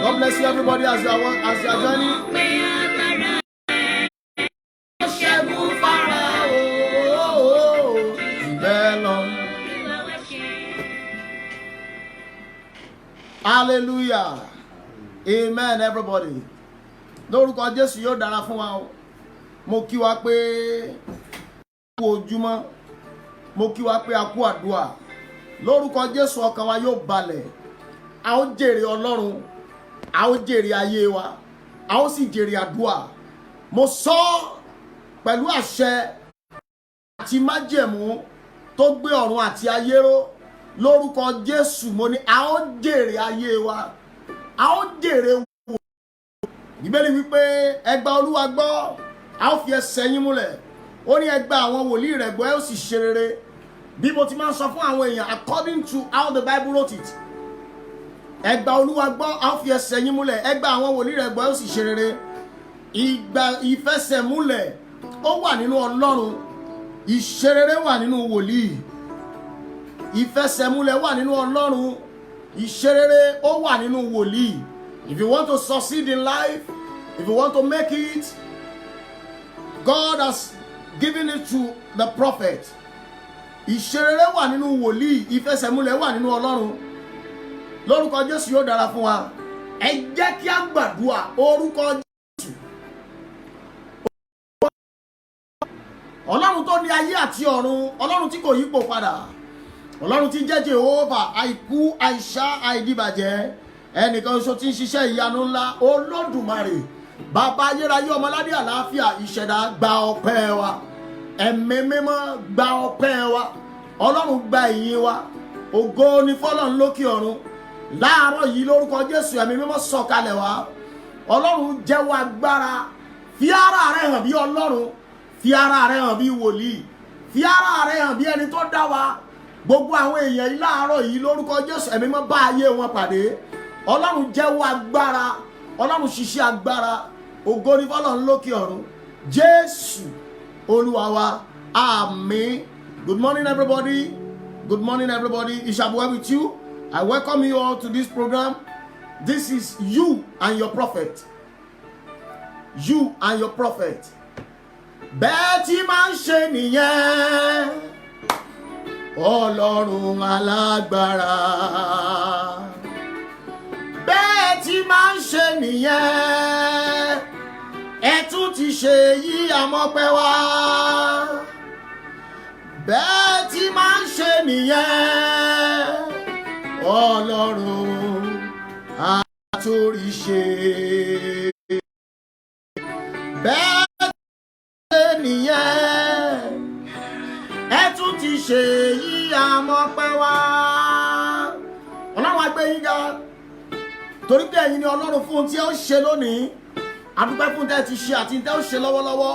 God bless you, everybody, as you are joining. Hallelujah. Amen, everybody. Lórúkọ Jésù yóò dára fún wa o. Mo kí wa pé kú ojúmọ́. Mo kí wa pé a kú àdúà. Lórúkọ Jésù ọkàn wa yóò balẹ̀. A ó jèrè Ọlọ́run. A ó jèrè ayé wa. A ó sì jèrè àdúà. Mo sọ pẹ̀lú àṣẹ àti májẹ̀mú tó gbé ọ̀run àti ayé ró. Lórúkọ Jésù mo ní a ó jèrè ayé wa. A ó jèrè wò. Bíbélì wípé ẹ gba Olúwa gbọ́, a ó fi ẹsẹ̀ yín múlẹ̀. Ó ní ẹ gba àwọn wòlíì rẹ̀ gbọ́, ẹ ó sì ṣe rere. Bí mo ti máa ń sọ fún àwọn èèyàn according to how the Bible wrote it. Ẹ gba Olúwa gbọ́, a ó fi ẹsẹ̀ yín múlẹ̀. Ẹ gba àwọn wòlíì rẹ̀ gbọ́, ẹ ó sì ṣe rere. Ìfẹsẹ̀múlẹ̀ ó wà nínú Ọlọ́run. Ìṣerere wà nínú wòlíì. Ìfẹsẹ̀múlẹ̀ wà nínú Ọlọ́run. Ìṣerere ó wà nínú wòlíì. If you want to succeed in life, if you want to make it, God has given it to the prophet. Ìṣerere wà nínú wòlíì. Ìfẹsẹ̀múlẹ̀ wà nínú Ọlọ́run. Lórúkọ Jésù yóò dára fún wa. Ẹ jẹ́ kí a gbàdúrà orúkọ Jésù. Ọlọ́run tó ní ayé àti ọ̀run, Ọlọ́run tí kò yípo padà. Ọlọ́run tí jẹ́ Jehovah, àìkú, àìṣá, àìdíbàjẹ́. Ẹnìkan ṣoṣo tí ń ṣiṣẹ́ ìyanu ńlá, Olódùmarè. Bàbá ayérayé ọmọládé àlàáfíà, ìṣẹ̀dá gba ọpẹ́ wa. Ẹ̀mí mímọ́ gba ọpẹ́ wa. Ọlọ́run gba ìyìn wa. Ògo ni fọ́lọ́run lókè ọ̀run. Láàárọ̀ yìí lórúkọ Jésù ẹ̀mí mímọ́ sọ̀kalẹ̀ wá. Ọlọ́run jẹ́wọ́ agbára. Fi ara rẹ̀ hàn bí Ọlọ́run. Fi ara rẹ̀ hàn bí wòlíì. Fi ara rẹ̀ hàn bí ẹni tó dá wa. Gbogbo àwọn èèyàn yìí láàárọ̀ yìí lórúkọ Jésù ẹ̀mí mímọ́ bá ayé wọn pàdé. Ọlọ́run jẹ́wọ́ agbára. Ọlọ́run ṣiṣẹ́ agbára. Ògo ni fọ́lọ́run lókè ọ̀run. Jésù Olúwa wa. Àmín. Good morning, everybody. Good morning, everybody. It shall be well with you. I welcome you all to this program. This is you and your prophet. You and your prophet. Bẹ́ẹ̀ tí máa ń ṣe nìyẹn. Ọlọ́run alágbára. Bẹ́ẹ̀ tí máa ń ṣe nìyẹn. Ẹ tún ti ṣe yí àmọ́pẹ́ wá. Bẹ́ẹ̀ tí máa ń ṣe nìyẹn. Ọlọ́run àtòríṣe. Bẹ́ẹ̀ tí ṣe nìyẹn. Ẹ tún ti ṣe yí àmọ́pẹ́ wá. Ọlọ́run á gbé yín ga. Torí pé ẹ̀yin ni Ọlọ́run fún ohun tí ẹ ó ṣe lónìí. A dúpẹ́ fún tẹ́ ti ṣe àti tẹ́ ó ṣe lọ́wọ́lọ́wọ́.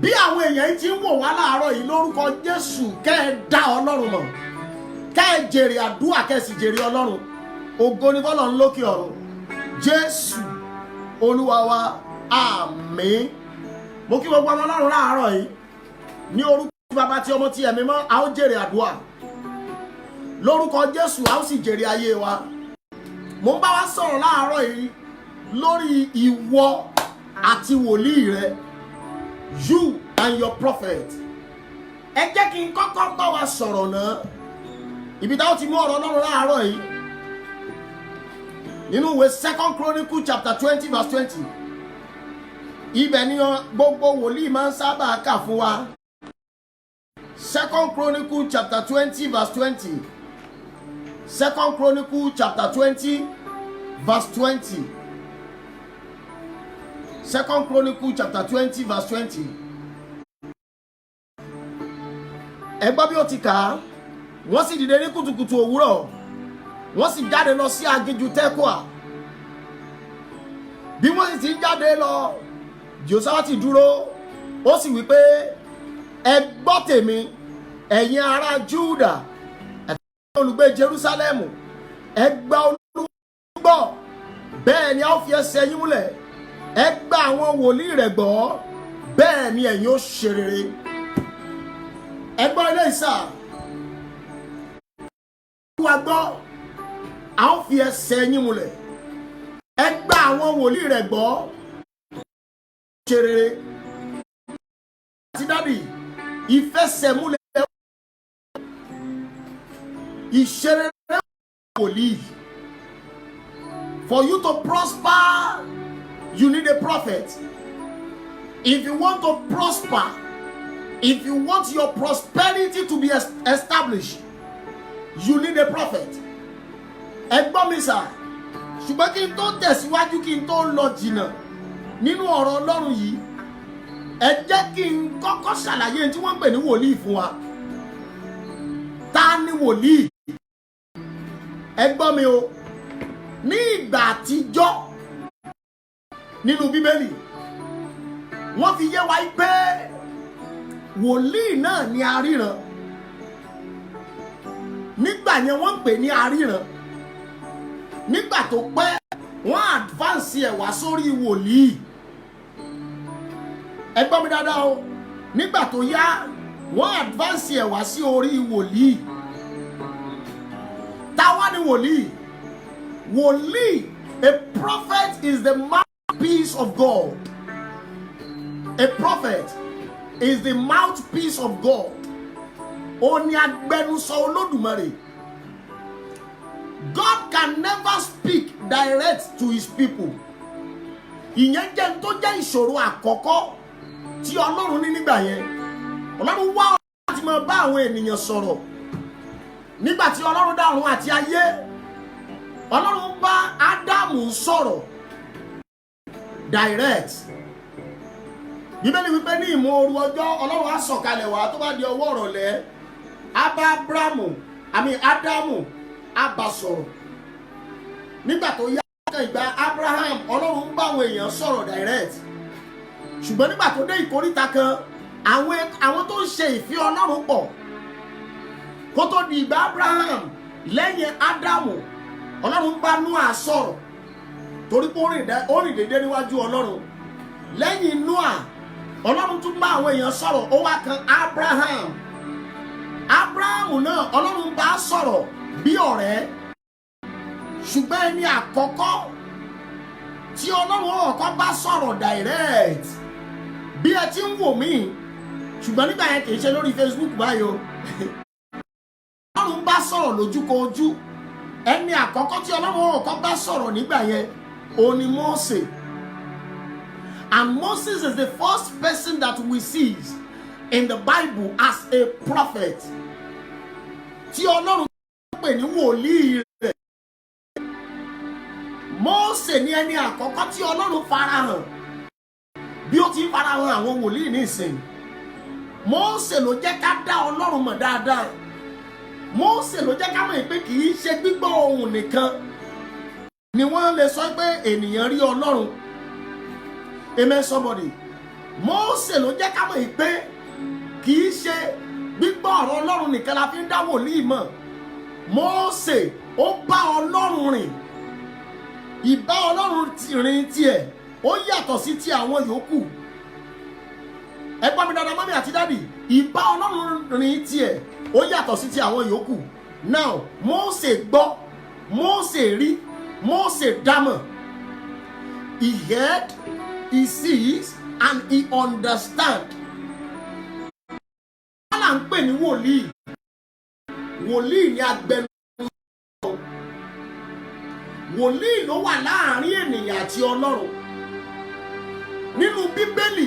Bí àwọn èèyàn yìí ti ń wò wá láàárọ̀ yìí lórúkọ Jésù, kẹ́ ẹ dá Ọlọ́run mọ̀. Kẹ́ ẹ jèrè àdúrà, kẹ́ ẹ sì jèrè Ọlọ́run. Ògo ni fọ́lọ́run lókè ọ̀run. Jésù Olúwa wa. Àmín. Mo kí gbogbo ọmọ Ọlọ́run láàárọ̀ yìí. Ní orúkọ Bàbá tí Ọmọ tí Ẹ̀mí Mímọ́, a ó jèrè àdúrà. Lórúkọ Jésù, a ó sì jèrè ayé wa. Mo ń bá wa sọ̀rọ̀ láàárọ̀ yìí lórí ìwọ àti wòlíì rẹ. You and your prophet. Ẹ jẹ́ kí n kọ́kọ́ bá wa sọ̀rọ̀ náà. Ibi táwọn ti mú ọ̀rọ̀ Ọlọ́run láàárọ̀ yìí. Nínú ìwé 2 Chronicles chapter 20 verse 20. Ibẹ̀ ni gbogbo wòlíì máa ń sábà kà fún wa. 2 Chronicles chapter 20 verse 20. 2 Chronicles chapter 20 verse 20. 2 Chronicles chapter 20 verse 20. Ẹgbọ́n bí ó ti kà á, wọ́n sì dìde ní kùtùkùtù òwúrọ̀, wọ́n sì jáde lọ sí aginjù Tẹ́kọ̀à. Bí wọ́n sì ti ń jáde lọ, Jòsáfátì dúró, ó sì wí pé, ẹ gbọ́ tèmi, ẹ̀yin ará Júdà, ẹ̀yin olùgbé Jerúsálẹ́mù, ẹ gba Olúwa gbọ́, bẹ́ẹ̀ ni a ó fi ẹsẹ̀ yín múlẹ̀, ẹ gba àwọn wòlíì rẹ̀ gbọ́, bẹ́ẹ̀ ni ẹ̀yin ó ṣe rere. Ẹ gbọ́ ilé ìsà, Olúwa gbọ́, a ó fi ẹsẹ̀ yín múlẹ̀, ẹ gba àwọn wòlíì rẹ̀ gbọ́, ṣe rere. Àti dádì, ìfẹsẹ̀múlẹ̀ ìṣerere wòlíì. For you to prosper, you need a prophet. If you want to prosper, if you want your prosperity to be established, you need a prophet. Ẹ gbọ́ mi sà, ṣùgbọ́n kí n tó tẹ̀síwájú, kí n tó lọ jìnnà nínú ọ̀rọ̀ Ọlọ́run yìí, ẹ jẹ́ kí n kọ́kọ́ ṣàlàyé tí wọ́n ń pè ní wòlíì fún wa. Ta ni wòlíì? Ẹ gbọ́ mi o, ní ìgbà àtijọ́ nínú Bíbélì, wọ́n fi yé wa pé wòlíì náà ni aríran. Nígbà yẹn wọ́n ń pè ní aríran. Nígbà tó pẹ́, wọ́n advance ẹ̀ wá sórí wòlíì. Ẹ gbọ́ mi dáadáa o, nígbà tó yá, wọ́n advance ẹ̀ wá sí orí wòlíì. Táwa ni wòlíì? Wòlíì, a prophet is the mouthpiece of God. A prophet is the mouthpiece of God. Ó ní agbẹnusọ Olódùmarè. God can never speak direct to his people. Ìyẹn jẹ́ tó jẹ́ ìṣòro àkọ́kọ́ tí Ọlọ́run ní nígbà yẹn. Ọlọ́run wá láti máa bá àwọn ènìyàn sọ̀rọ̀. Nígbà tí Ọlọ́run dá ọ̀run àti ayé, Ọlọ́run bá Ádámù sọ̀rọ̀ direct. Bíbélì wípé ní ìmọ̀ òru ọjọ́, Ọlọ́run á sọ̀kalẹ̀ wá tó bá di ọwọ́ ìrọ̀lẹ́, Ádámù á bá sọ̀rọ̀. Nígbà tó yá ìgbà Abraham, Ọlọ́run bá àwọn èèyàn sọ̀rọ̀ direct. Ṣùgbọ́n nígbà tó dé ìkóríta kan, àwọn tó ń ṣe ìfẹ́ Ọlọ́run pọ̀. Kó tó di ìgbà Abraham, lẹ́yìn Ádámù, Ọlọ́run bá Nóà sọ̀rọ̀ torí pé ó rìn dédé níwájú Ọlọ́run. Lẹ́yìn Nóà, Ọlọ́run tún bá àwọn èèyàn sọ̀rọ̀, ó wá kan Abraham. Abraham náà, Ọlọ́run bá sọ̀rọ̀ bí ọ̀rẹ́. Ṣùgbọ́n ẹni àkọ́kọ́ tí Ọlọ́run ọ̀kọ́ bá sọ̀rọ̀ direct, bí ẹ ti ń wò mí, ṣùgbọ́n nígbà yẹn kì í ṣe lórí Facebook báyìí o. Ọlọ́run bá sọ̀rọ̀ lójúkojú. Ẹni àkọ́kọ́ tí Ọlọ́run ọ̀kọ́ bá sọ̀rọ̀ nígbà yẹn, òun ni Mósè. And Moses is the first person that we see in the Bible as a prophet. Tí Ọlọ́run pè ní wòlíì rẹ̀. Mósè ni ẹni àkọ́kọ́ tí Ọlọ́run farahàn. Bí ó ti farahàn àwọn wòlíì nísìn. Mósè ló jẹ́ ká dá Ọlọ́run mọ̀ dáadáa. Mósè ló jẹ́ ká mọ̀ pé kì í ṣe gbígbọ́ ohùn nìkan ni wọ́n lè sọ pé ènìyàn rí Ọlọ́run. Amen somebody. Mósè ló jẹ́ ká mọ̀ pé kì í ṣe gbígbọ́ ọ̀rọ̀ Ọlọ́run nìkan la fi ń dá wòlíì mọ̀. Mósè ó bá Ọlọ́run rìn. Ìbá Ọlọ́run rìn tiẹ̀ ó yàtọ̀ sí ti àwọn yòókù. Ẹ gbọ́ mi dáadáa mọ́mí àti dádì. Ìbá Ọlọ́run rìn tiẹ̀ ó yàtọ̀ sí ti àwọn yòókù. Now, Mósè gbọ́, Mósè rí, Mósè dámọ̀. He heard, he sees, and he understands. Wọ́n là ń pè ní wòlíì. Wòlíì ni agbẹnusọ. Wòlíì ló wà láàrin ènìyàn àti Ọlọ́run. Nínú Bíbélì,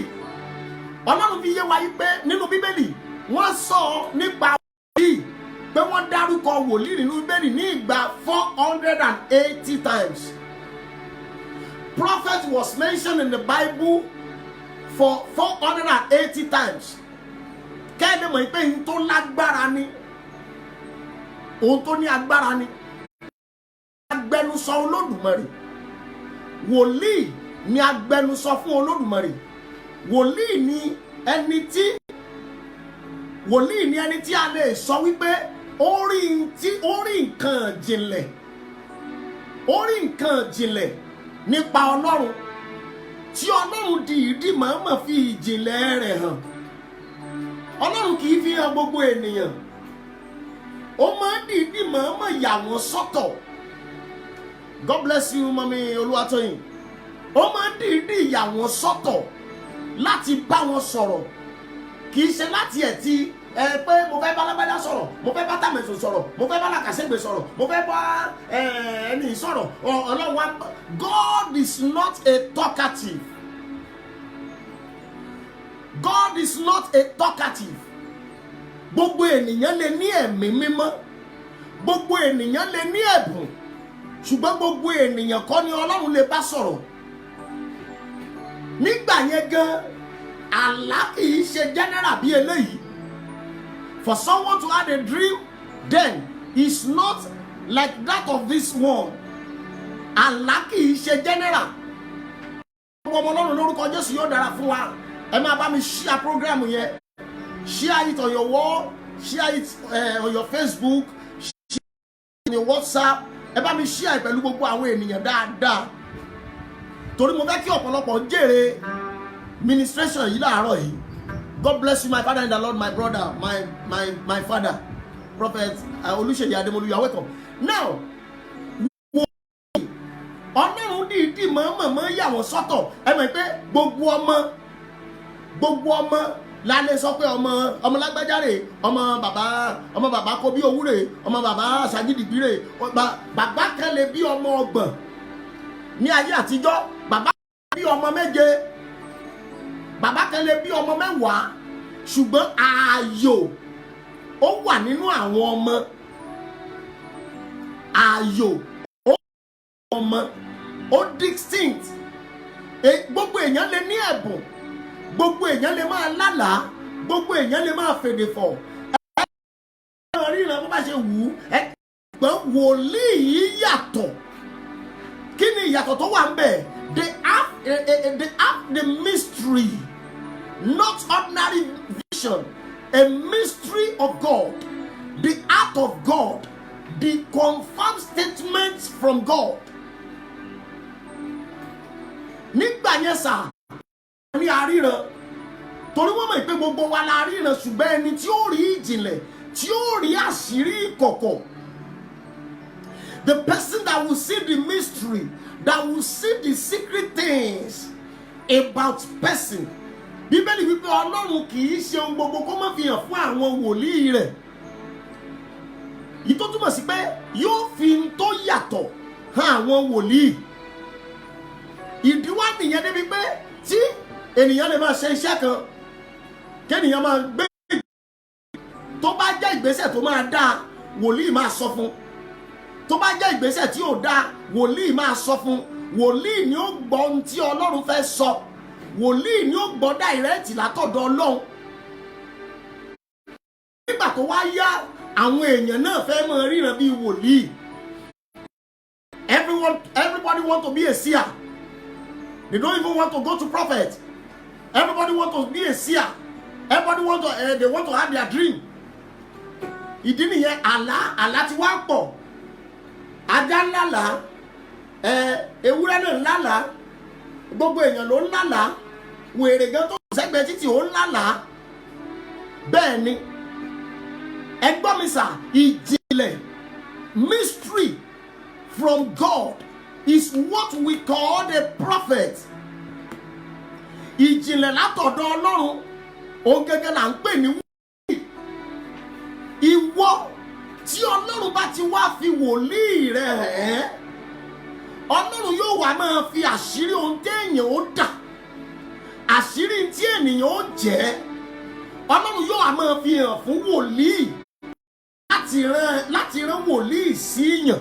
Ọlọ́run fi yé wa pé nínú Bíbélì, wọ́n sọ nípa wòlíì pé wọ́n dárúkọ wòlíì nínú Bíbélì ní ìgbà 480 times. Prophet was mentioned in the Bible for 480 times. Kẹ́ni mọ̀ pé ohun tó lágbára ni, ohun tó ní agbára ni. Agbẹnusọ Olódùmarè. Wòlíì ni agbẹnusọ fún Olódùmarè. Wòlíì ni ẹni tí a lè sọ wípé ó rí nǹkan jìnlẹ̀. Ó rí nǹkan jìnlẹ̀ nípa Ọlọ́run tí Ọlọ́run dìídì máa fi ìjìnlẹ̀ rẹ̀ hàn. Ọlọ́run kì í fi hàn gbogbo ènìyàn. Ó máa dìídì máa yà wọ́n sọ́tọ̀. God bless you, Mami Olúwatóyìn. Ó máa dìídì yà wọ́n sọ́tọ̀ láti bá wọn sọ̀rọ̀. Kì í ṣe láti ẹ̀tí pé mo fẹ́ bá lágbájá sọ̀rọ̀, mo fẹ́ bá Tàmẹ̀sùn sọ̀rọ̀, mo fẹ́ bá Làkàṣègbè sọ̀rọ̀, mo fẹ́ bá ẹni sọ̀rọ̀. Ọlọ́run wa, God is not a talkative. God is not a talkative. Gbogbo ènìyàn lè ní ẹ̀mí mímọ́. Gbogbo ènìyàn lè ní ẹ̀bùn. Ṣùgbọ́n gbogbo ènìyàn kọ́ ni Ọlọ́run lè bá sọ̀rọ̀. Nígbà yẹn gan, àlá kì í ṣe general bí eléyìí. For someone to have a dream, then it's not like that of this one. Àlá kì í ṣe general. Ọmọ Ọlọ́run lórúkọ Jésù yóò dára fún wa. Ẹ máa bá mi share program yẹn. Share it on your wall. Share it on your Facebook. Share it on your WhatsApp. Ẹ bá mi share pẹ̀lú gbogbo àwọn ènìyàn dáadáa. Torí mo fẹ́ kí ọ̀pọ̀lọpọ̀ jèrè ministration yìí láàárọ̀ yìí. God bless you, my father in the Lord, my brother, my father, Prophet Olúṣèyí Adémolú. You are welcome. Now, Ọlọ́run dìídì mọ̀ yà wọ́n sọ́tọ̀. Ẹ mọ̀ pé gbogbo ọmọ la lè sọ pé ọmọ lágbájá rè, ọmọ bàbá kó bí owú rè, ọmọ bàbá Ṣàgídìgbì rè. Bàbá kan lè bí ọmọ 30 ní ayé àtijọ́. Bàbá kan lè bí ọmọ 7. Bàbá kan lè bí ọmọ 10. Ṣùgbọ́n ààyò ó wà nínú àwọn ọmọ. Ààyò ó wà nínú ọmọ. Ó distinct. Gbogbo èèyàn lè ní ẹ̀bùn. Gbogbo èèyàn lè máa lálàá. Gbogbo èèyàn lè máa fèdè fọ̀. Ẹ ríran bó bá ṣe wù ú. Ṣùgbọ́n wòlíì yìí yàtọ̀. Kí ni ìyàtọ̀ tó wà ń bẹ̀? They have the mystery, not ordinary vision, a mystery of God, the art of God, the confirmed statements from God. Nígbà yẹn sà, ní àríran, torí wọ́n mọ̀ pé gbogbo wa la ríran, ṣùgbọ́n ẹni tí ó rí ìjìnlẹ̀, tí ó rí àṣírí ìkọ̀kọ̀. The person that will see the mystery, that will see the secret things about person. Bíbélì wípé Ọlọ́run kì í ṣe ohun gbogbo kó má fi hàn fún àwọn wòlíì rẹ̀. Ìyí tó túmọ̀ sí pé yóò fi tó yàtọ̀ hàn àwọn wòlíì. Ìdíwọ́ nìyẹn débi pé tí ènìyàn lè máa ṣe iṣẹ́ kan, kí ènìyàn máa gbé tó bá jẹ́ ìgbésẹ̀ tó máa dáa, wòlíì máa sọ fún. Tó bá jẹ́ ìgbésẹ̀ tí ò dáa, wòlíì máa sọ fún. Wòlíì ni ó gbọ́ ohun tí Ọlọ́run fẹ́ sọ. Wòlíì ni ó gbọ́ dàírẹ́tì látọ̀dọ̀ Ọlọ́run. Nígbà tó wá yá, àwọn èèyàn náà fẹ́ máa ríran bí wòlíì. Everybody want to be a seer. They don't even want to go to prophet. Everybody want to be a seer. Everybody want to they want to have their dream. Ìdí nìyẹn àlá ti wá pọ̀. Ajá ńlá ewúrẹ́ náà ńlá, gbogbo èèyàn ló ńlá, wèrè gan tó sẹ́gbẹ̀ẹ́ títì ó ńlá. Bẹ́ẹ̀ ni ẹ gbọ́ mi sà, ìjìnlẹ̀ mystery from God is what we call the prophet. Ìjìnlẹ̀ látọ̀dọ̀ Ọlọ́run òun gẹ́gẹ́ là ń pè ní wòlíì. Ìwọ tí Ọlọ́run bá ti wá fi wòlíì rẹ̀ hàn, Ọlọ́run yóò wá máa fi àṣírí ohun tí èèyàn ó dà, àṣírí tí ènìyàn ó jẹ́, Ọlọ́run yóò máa fi hàn fún wòlíì láti rán wòlíì sí yàn.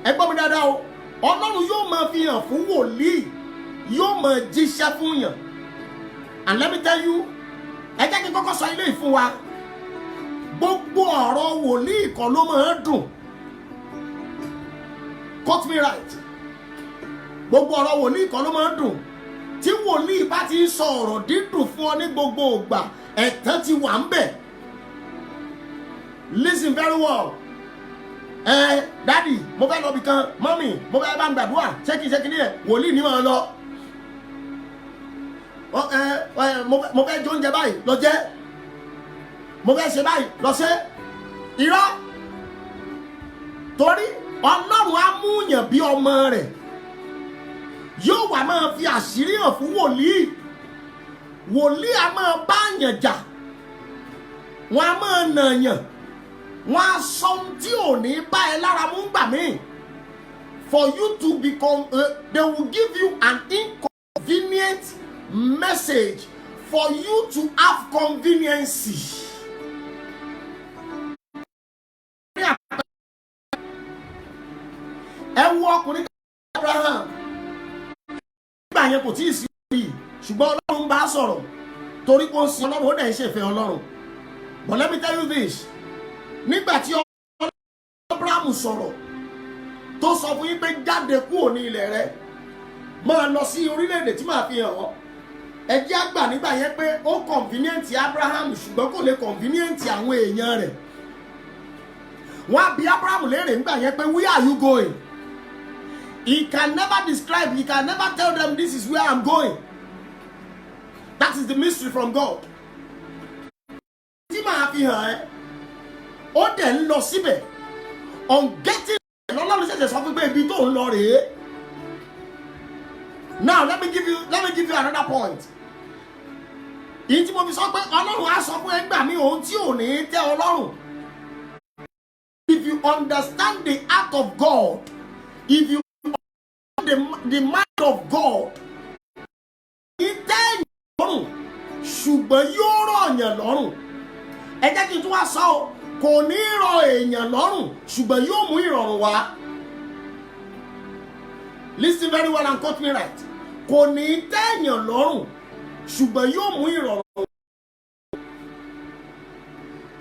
Ẹ gbọ́ mi dáadáa o, Ọlọ́run yóò máa fi hàn fún wòlíì, yóò máa jíṣẹ́ fún yàn. And let me tell you, ẹ jẹ́ kí n kọ́kọ́ sọ ilé ìfún wa. Gbogbo ọ̀rọ̀ wòlíì kan ló máa ń dùn. Cut me right. Gbogbo ọ̀rọ̀ wòlíì kan ló máa ń dùn. Tí wòlíì bá ti ń sọ ọ̀rọ̀ dídùn fún ọ ní gbogbo ìgbà, ẹ̀tàn ti wà ń bẹ̀. Listen very well. Daddy, mo fẹ́ lọ bí kan, mommy, mo fẹ́ bá ń gbàdúrà, ṣé kí ni ẹ̀, wòlíì ní máa lọ. Mo fẹ́ jẹ oúnjẹ báyìí, lọ jẹ. Mo fẹ́ ṣe báyìí, lọ ṣe. Irọ́. Torí Ọlọ́run á mú yàn bí ọmọ rẹ̀. Yóò wá máa fi àṣírí hàn fún wòlíì. Wòlíì á máa bá yàn jà. Wọ́n á máa nà yàn. Wọ́n á sọ ohun tí ò ní bá ẹ lára mú gbà mí. For you to become, they will give you an inconvenient message for you to have convenience. Ẹ wo ọkùnrin Abraham. Nígbà yẹn kò tí ì sí orí, ṣùgbọ́n Ọlọ́run bá sọ̀rọ̀ torí kò ń sin Ọlọ́run, ó dẹ̀ ń ṣèfẹ́ Ọlọ́run. But let me tell you this. Nígbà tí Abraham sọ̀rọ̀ tó sọ fún yín pé jáde kúrò ní ilẹ̀ rẹ, máa lọ sí orílẹ̀-èdè tí màá fi hàn ọ́. Ẹ jẹ́ àgbà nígbà yẹn pé ó convenient Abraham ṣùgbọ́n kò lè convenient àwọn èèyàn rẹ̀. Wọ́n á bi Abraham léèrè nígbà yẹn pé where are you going? He can never describe, he can never tell them this is where I'm going. That is the mystery from God. Tí màá fi hàn ẹ́, ó dẹ̀ ń lọ síbẹ̀. On getting there, Ọlọ́run ṣẹ̀ṣẹ̀ sọ fún pé ibi tó ń lọ rèé. Now let me give you another point. Ìyí tí mo fi sọ pé Ọlọ́run á sọ fún ẹgbàá mi ohun tí ò ní tẹ́ Ọlọ́run. If you understand the heart of God, if you understand the mind of God, ìtẹ́ ìyọ̀rùn ṣùgbọ́n yóò rọ̀ yàn lọ́rùn. Ẹ jẹ́ kí n tún wá sọ ọ́, kò ní rọ èèyàn lọ́rùn ṣùgbọ́n yóò mú ìrọ̀rùn wá. Listen very well and quote me right. Kò ní tẹ́ èèyàn lọ́rùn ṣùgbọ́n yóò mú ìrọ̀rùn.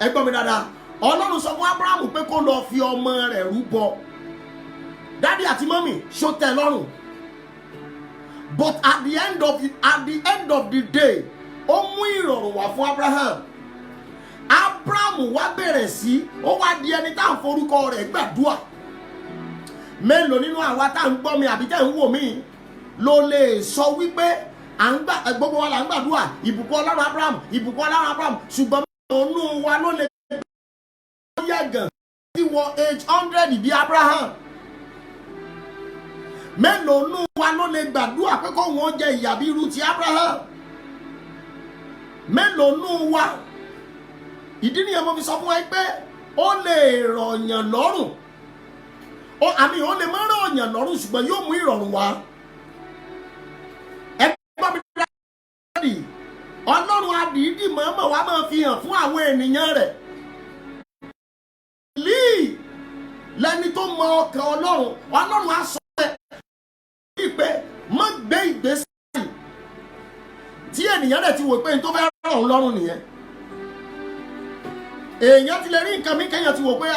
Ẹ gbọ́ mi dáadáa. Ọlọ́run sọ fún Abraham pé kó lọ fi ọmọ rẹ̀ rúbọ. Daddy àti mommy ṣó tẹ́ lọ́rùn. But at the end of the day, ó mú ìrọ̀rùn wá fún Abraham. Abraham wá bẹ̀rẹ̀ sí, ó wá di ẹni tá à ń forúkọ rẹ̀ gbàdúrà. Mélòó nínú àwa tá à ń gbọ́ mi àbí tẹ́ ń wò mí ló lè sọ wípé gbogbo wa là ń gbàdúrà ìbùkún Ọlọ́run Abraham, ìbùkún Ọlọ́run Abraham, ṣùgbọ́n òun wa ló lè yàgàn tí wọ age 100 bí Abraham. Mélòó nínú wa ló lè gbàdúrà pé kó wọn jẹ ìyà bí irú ti Abraham? Mélòó nínú wa? Ìdí nìyẹn mo fi sọ fún ẹ pé ó lè rọ̀yàn lọ́rùn. Ó lè má rọ̀yàn lọ́rùn ṣùgbọ́n yóò mú ìrọ̀rùn wá. Ẹ gbọ́ mi dáadáa. Ọlọ́run àdìídì mọ̀ọ́mọ̀ wá máa fi hàn fún àwọn ènìyàn rẹ̀. Lẹ́ni tó mọ ọkàn Ọlọ́run á sọ pé má gbé ìgbésẹ̀ tí ènìyàn rẹ̀ ti wò pé n tó fẹ́ rọ̀ ọ́ lọ́rùn nìyẹn. Èèyàn ti lè rí nǹkan mi kéèyàn ti wò pé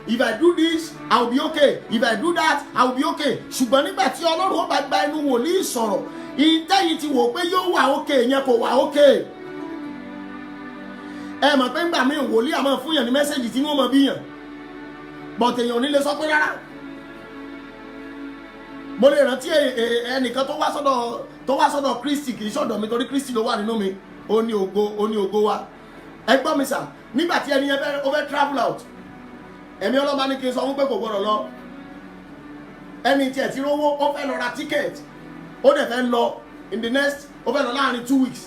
if I do this I will be okay, if I do that I will be okay. Ṣùgbọ́n nígbà tí Ọlọ́run ó bá gba ẹnu wòlíì sọ̀rọ̀, ìtẹ́yìn ti wò pé yóò wà okay yẹn kò wà okay. Ẹ mọ̀ pé ńgbà míì wòlíì àmọ́ fún yàn ní mẹ́sẹ̀gì tí wọ́n mọ̀ bí yàn, but èèyàn ò ní lè sọ pé rárá. Mo lè rántí ẹnìkan tó wá sọ́dọ̀ Kristi, kì í sọ́dọ̀ mi torí Kristi ló wà nínú mi, ó ní ògo wa. Ẹ gbọ́ mi sà, nígbà tí ẹni yẹn ó fẹ́ travel out, ẹ̀mí Ọlọ́run ní kí n sọ fún pé kò gbọ́dọ̀ lọ. Ẹni tí ẹ̀ ti rówó ó fẹ́ lọ ra ticket, ó dẹ̀ fẹ́ lọ in the next, ó fẹ́ lọ láàrin 2 weeks.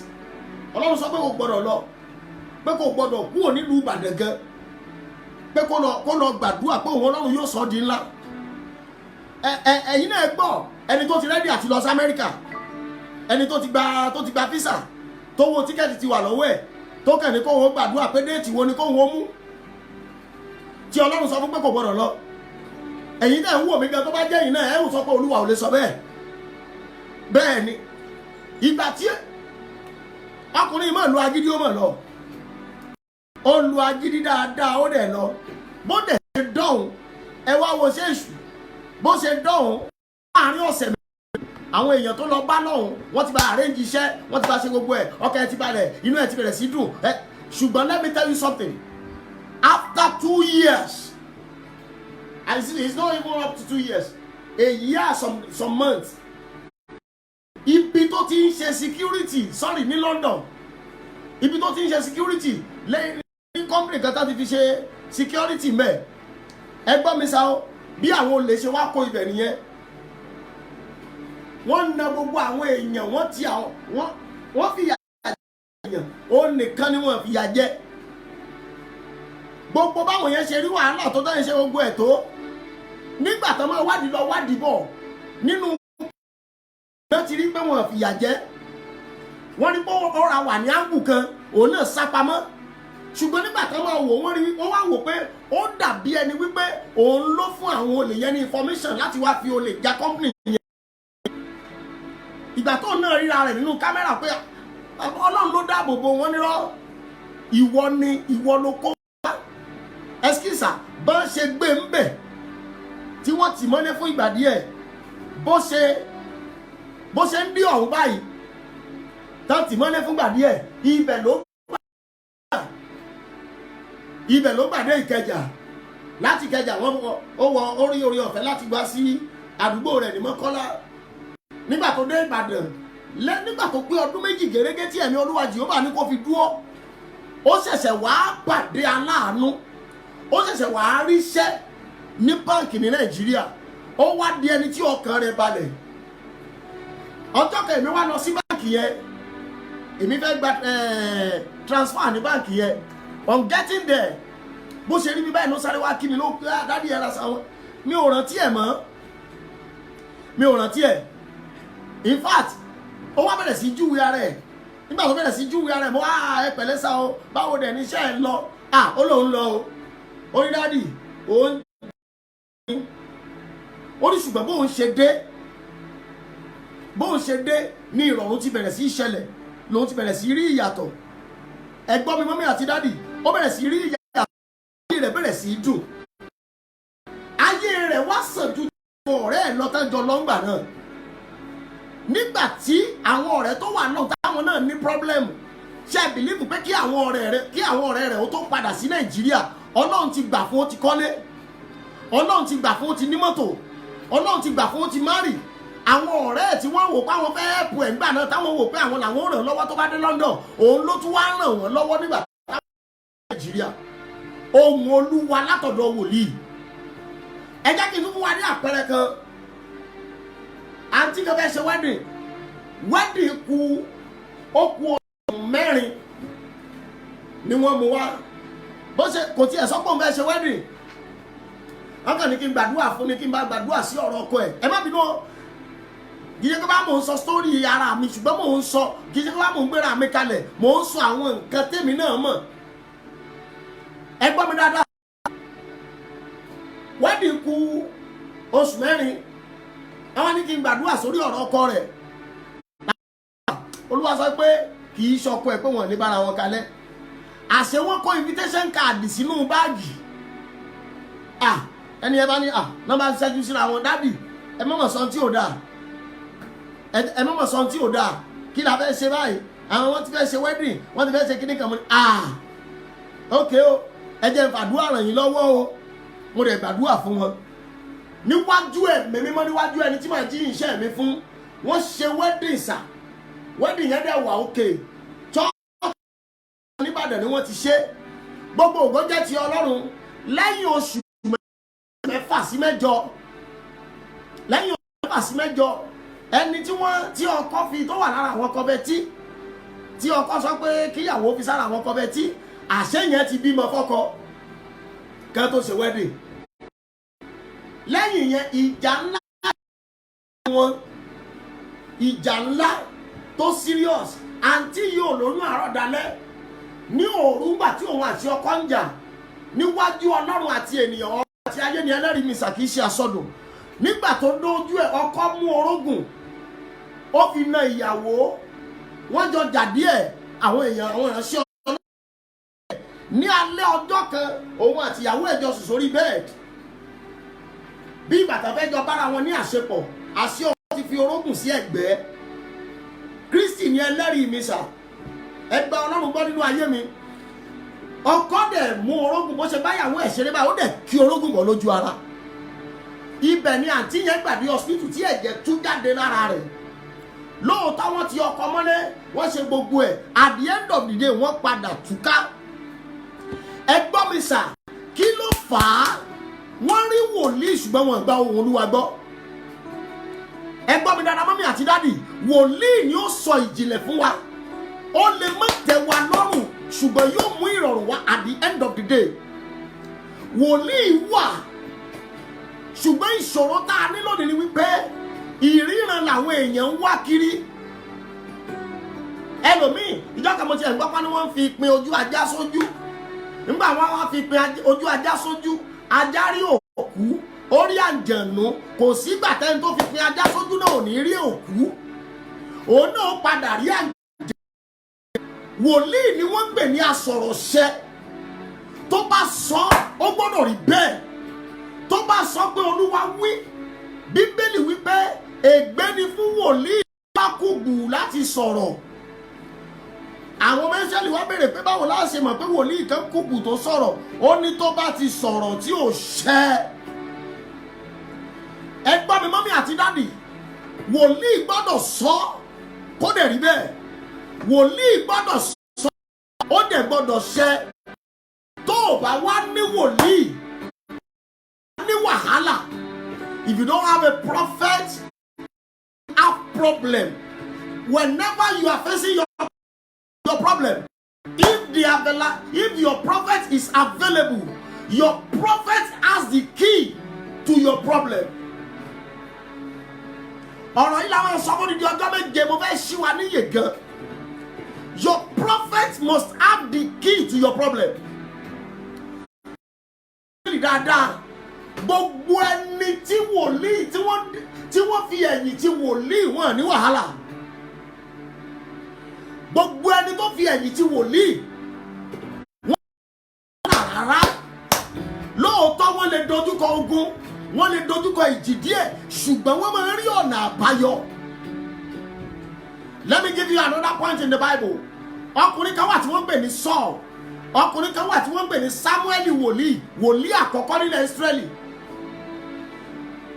Ọlọ́run sọ pé kò gbọ́dọ̀ lọ, pé kò gbọ́dọ̀ kúrò nílùú Ìbàdàn gan, pé kó lọ gbàdúrà pé òun Ọlọ́run yóò sọ di ńlá. Ẹ̀yin náà gbọ́ ẹni tó ti rẹ́dí àti lọ sí Amẹ́ríkà, ẹni tó ti gba visa, tó wo tíkẹ́ẹ̀tì ti wà lọ́wọ́ ẹ̀ tó kàn ní kó wọ́n gbàdúrà pé déètì wo ni kó wọ́n mú tí Ọlọ́run sọ fún pé kò gbọ́dọ̀ lọ. ẹ̀yin náà ń wò mí gan tó bá jẹ́ ẹ̀yin náà ẹ̀ ń sọ pé Olúwa ò lè sọ bẹ́ẹ̀. bẹ́ẹ̀ ni ìgbà tí ọkùnrin máa lu agídí ó mọ̀ lọ ó lu agídí dáadáa ó dẹ̀ lọ bó dẹ̀ ṣe dọ̀hún ẹ wá wo ṣé èṣù bó ṣe dọ̀hún láàrin ọ̀sẹ̀ àwọn èèyàn tó lọ bá lọ́hùn wọ́n ti bá arrange iṣẹ́ wọ́n ti bá ṣe gbogbo ẹ̀ ọkàn ẹ̀ ti balẹ̀ inú ẹ̀ ti bẹ̀rẹ̀ sí dùn ṣùgbọ́n let me tell you something after 2 years and it's not even up to 2 years a year some months ibi tó ti ń ṣe security sorry ní London ibi tó ti ń ṣe security lẹ́yìn ní company kan tá ti fi ṣe security mẹ́ ẹ gbọ́ mi sá o bí àwọn olè ṣe wá kó ibẹ̀ nìyẹn wọ́n na gbogbo àwọn èèyàn wọ́n ti àwọn wọ́n fìyà jẹ èèyàn ó nìkan ni wọ́n fìyà jẹ gbogbo báwọn yẹn ṣe rí wàhálà tó dáhùn ṣe gbogbo ẹ̀ tó nígbà tó máa wádìí lọ wádìí bọ̀ nínú wọ́n ti rí pé wọ́n fìyà jẹ wọ́n rí pé ọ̀rọ̀ wà ní áńgù kan òun náà sá pamọ́ ṣùgbọ́n nígbà tó máa wò wọ́n wá wò pé ó dàbí ẹni wípé òun ló fún àwọn olè yẹn ní information láti wá fi olè ja company yẹn ìgbà tó náà ríra rẹ̀ nínú kámẹ́rà pé Ọlọ́run ló dáàbò bò wọ́n nírọ́ ìwọ ló kó wá ẹskísà bá ṣe gbé ń bẹ̀ tí wọ́n tì mọ́lé fún ìgbà díẹ̀ bó ṣe ń bí ọ̀hún báyìí tán tì mọ́lé fún ìgbà díẹ̀ ibẹ̀ ló gbàdé Ìkẹjà láti Ìkẹjà ó wọ orí ọ̀fẹ́ láti gbà sí àdúgbò rẹ̀ ní Mọ́kọ́lá nígbà tó dé Ìbàdàn nígbà tó pé ọdún méjì gẹ́gẹ́ tí ẹ̀mí Olúwa Jèhófà ní kó fi dúró ó ṣẹ̀ṣẹ̀ wá pàdé aláàánú ó ṣẹ̀ṣẹ̀ wá ríṣẹ́ ní báǹkì ní Nàìjíríà ó wá di ẹni tí ọkàn rẹ̀ balẹ̀ ọjọ́ kan èmi wá lọ sí báǹkì yẹn èmi fẹ́ gba transfer ní báǹkì yẹn on getting there bó ṣe rí mi báyìí ló sáré wá kí mi ló pé dádì ẹ̀ ra sáwọn mi ò rántí ẹ̀ in fact ó wá bẹ̀rẹ̀ sí júwe ara ẹ̀ nígbà tó bẹ̀rẹ̀ sí júwe ara ẹ̀ mo ẹ pẹ̀lẹ́ sá o báwo dẹ̀ níṣẹ́ ẹ̀ lọ ó lóun lọ o ó ní dádì òun ó ní ṣùgbọ́n bóun ṣe dé ní ìrọ̀rùn ti bẹ̀rẹ̀ sí ìṣẹ̀lẹ̀ lòun ti bẹ̀rẹ̀ sí rí ìyàtọ̀ ẹ̀gbọ́n mi mọ́mí àti dádì ó bẹ̀rẹ̀ sí rí ìyàtọ̀ ayé rẹ̀ bẹ̀rẹ̀ sí dùn ayé rẹ̀ wá sàn ju ọ̀rẹ́ ẹ̀ lọ́tàjọ lọ́ngbà náà nígbà tí àwọn ọ̀rẹ́ tó wà náà táwọn náà ní pọ́blẹ́mù ṣe bìlífù pé kí àwọn ọ̀rẹ́ rẹ̀ ó tó padà sí Nàìjíríà Ọlọ́run ti gbà fún ó ti kọ́lé Ọlọ́run ti gbà fún ó ti ní mọ́tò Ọlọ́run ti gbà fún ó ti márì àwọn ọ̀rẹ́ tí wọ́n wò pé àwọn fẹ́ ẹ̀pù ẹ̀gbà náà táwọn wò pé àwọn làwọn ràn lọ́wọ́ tó bá dé London òun ló tún wá ràn wọ́n lọ́wọ́ nígbà táwọn Nàìjíríà ohun Olúwa látọ̀dọ̀ wòlíì ẹ jẹ́ kí n tún wá ní àpẹẹrẹ kan àǹtí kan fẹ́ ṣe wedding kù ó kù ọdún 4 ni wọ́n mú wá bó ṣe kò tiẹ̀ sọ pé òun fẹ́ ṣe wedding wọ́n kàn ní kí n gbàdúrà fún ni kí n bá gbàdúrà sí ọ̀rọ̀ ọkọ ẹ̀ ẹ má bínú kì í ṣe pé bá mò ń sọ sítórì ara mi ṣùgbọ́n mò ń sọ kì í ṣe pé bá mò ń gbéra mi kalẹ̀ mò ń sọ àwọn nǹkan tèmi náà mọ̀ ẹ gbọ́ mi dáadáa wedding kù oṣù 4 àwọn ní kí n gbàdúrà sórí ọ̀rọ̀ ọkọ rẹ̀ Olúwa sọ pé kì í ṣọkọ ẹ̀ pé wọ́n lè bára wọn kalẹ̀ àṣẹ wọn kó invitation card sínú báàgì ẹni ẹ bá ní nọ́mbà ṣẹ́jú síra wọn dádì ẹ mọ̀mọ̀ sọ tí ò dáa ẹ mọ̀mọ̀ sọ tí ò dáa kí la fẹ́ ṣe báyìí àwọn wọn ti fẹ́ ṣe wedding wọn ti fẹ́ ṣe kíní kan mọ́ ok o ẹ jẹ́ gbàdúrà ràn yín lọ́wọ́ o mo dẹ̀ gbàdúrà fún wọn níwájú ẹ̀ mímọ́ níwájú ẹni tí màá jí iṣẹ́ mi fún wọ́n ṣe wedding sà wedding yẹn dẹ̀ wà òkè chọ́ọ̀kì níbàdàn ni wọ́n ti ṣe gbogbo ògo jẹ́ ti Ọlọ́run lẹ́yìn oṣù 6 sí 8 lẹ́yìn oṣù 6 sí 8 ẹni tí ọkọ fi tó wà lára àwọn kọbẹtí tí ọkọ sọ pé kíyàwó fi sára àwọn kọbẹtí àṣẹ yẹn ti bímọ fọ́kọ kan tó ṣe wedding lẹ́yìn yẹn ìjà ńlá tó serious àǹtí yóò lóyún àárọ̀ dalẹ́ ní òru ńgbà tí òun àti ọkọ ń jà níwájú Ọlọ́run àti ènìyàn ọ̀rọ̀ àti ayé ni ẹlẹ́rìí mi sà kì í ṣe àsọdùn. Nígbà tó dójú ẹ̀ ọkọ mú orógùn ó fi na ìyàwó, wọ́n jọ jà díẹ̀, àwọn ìránṣẹ́ Ọlọ́run ní alẹ́ ọjọ́ kan òun àti ìyàwó ẹ̀ jọ sùn sórí bẹ́ẹ̀dì bí bàtà fẹ́ jọ bára wọn ní àṣepọ̀, àṣẹ ọkọ ti fi orógùn sí ẹ̀gbẹ́. Kristi ni ẹlẹ́rìí mi sà, ẹgbẹ́ Ọlọ́run gbọ́ nínú ayé mi. Ọkọ dẹ̀ mú orógùn bó ṣe báyàwó ẹ̀ ṣeré báyìí, ó dẹ̀ kí orógùn bọ̀ lójú ara. Ibẹ̀ ni àǹtí yẹn gbàdé hospital tí ẹ̀jẹ̀ tú jáde lára rẹ̀. Lóòótọ́ wọ́n ti ọkọ mọ́lé, wọ́n ṣe gbogbo ẹ̀, at the end of the day wọ́n padà túká. Ẹ gbọ́ mi sà, kí ló fà á? Wọ́n rí wòlíì ṣùgbọ́n wọn gba ohùn Olúwa gbọ́. Ẹ gbọ́ mi dáadáa mọ́mí àti dádì, wòlíì ni ó sọ ìjìnlẹ̀ fún wa. Ó lè má tẹ́ wa lọ́rùn ṣùgbọ́n yóò mú ìrọ̀rùn wá at the end of the day. Wòlíì wà ṣùgbọ́n ìṣòro tá a ní lónìí ni wípé ìríran làwọn èèyàn ń wá kiri. Ẹlòmíì ìjọ kan mo ti ẹ̀ gbọ́ pé wọ́n fi ìpín ojú ajá sójú. Nígbà wọn wá fi ìpín ojú ajá sójú, ajá rí òkú, ó rí àǹjẹ̀nú, kò sígbà tẹ́ni tó fi ìpín ajá sójú náà ò ní rí òkú. Òun náà padà rí àǹjẹ̀nú. Wòlíì ni wọ́n ń pè ní asọ̀rọ̀ṣẹ. Tó bá sọ ó gbọ́dọ̀ rí bẹ́ẹ̀. Tó bá sọ pé Olúwa wí, Bíbélì wípé ègbé ni fún wòlíì bá kùgbù láti sọ̀rọ̀. Àwọn mẹ́sẹ̀lì wá béèrè pé báwo la ṣe mọ̀ pé wòlíì kan kùgbù tó sọ̀rọ̀. Ó ní tó bá ti sọ̀rọ̀ tí ò ṣẹ. Ẹ gbọ́ mi mọ́mí àti dádì, wòlíì gbọ́dọ̀ sọ kó dẹ̀ rí bẹ́ẹ̀. Wòlíì gbọ́dọ̀ sọ ó dẹ̀ gbọ́dọ̀ ṣẹ. Tó o bá wá ní wòlíì ní wàhálà. If you don't have a prophet, you have problem. Whenever you are facing your problem, if your prophet is available, your prophet has the key to your problem. Ọ̀rọ̀ yìí làwọn sọ́kùnrin ní ọjọ́ méje mo fẹ́ ṣí wa níyè gan. Your prophet must have the key to your problem. Dáadáa, gbogbo ẹni tí wòlíì tí wọ́n fi ẹ̀yìn tí wòlíì wọn ní wàhálà. Gbogbo ẹni tó fi ẹ̀yìn tí wòlíì wọn ní rárá. Lóòótọ́ wọ́n lè dojúkọ ogun, wọ́n lè dojúkọ ìjì díẹ̀, ṣùgbọ́n wọ́n máa ń rí ọ̀nà àbáyọ. Let me give you another point in the Bible. Ọkùnrin kan wà tí wọ́n ń pè ní Saul. Ọkùnrin kan wà tí wọ́n ń pè ní Samuel wòlíì àkọ́kọ́ nílẹ̀ Ísírẹ́lì.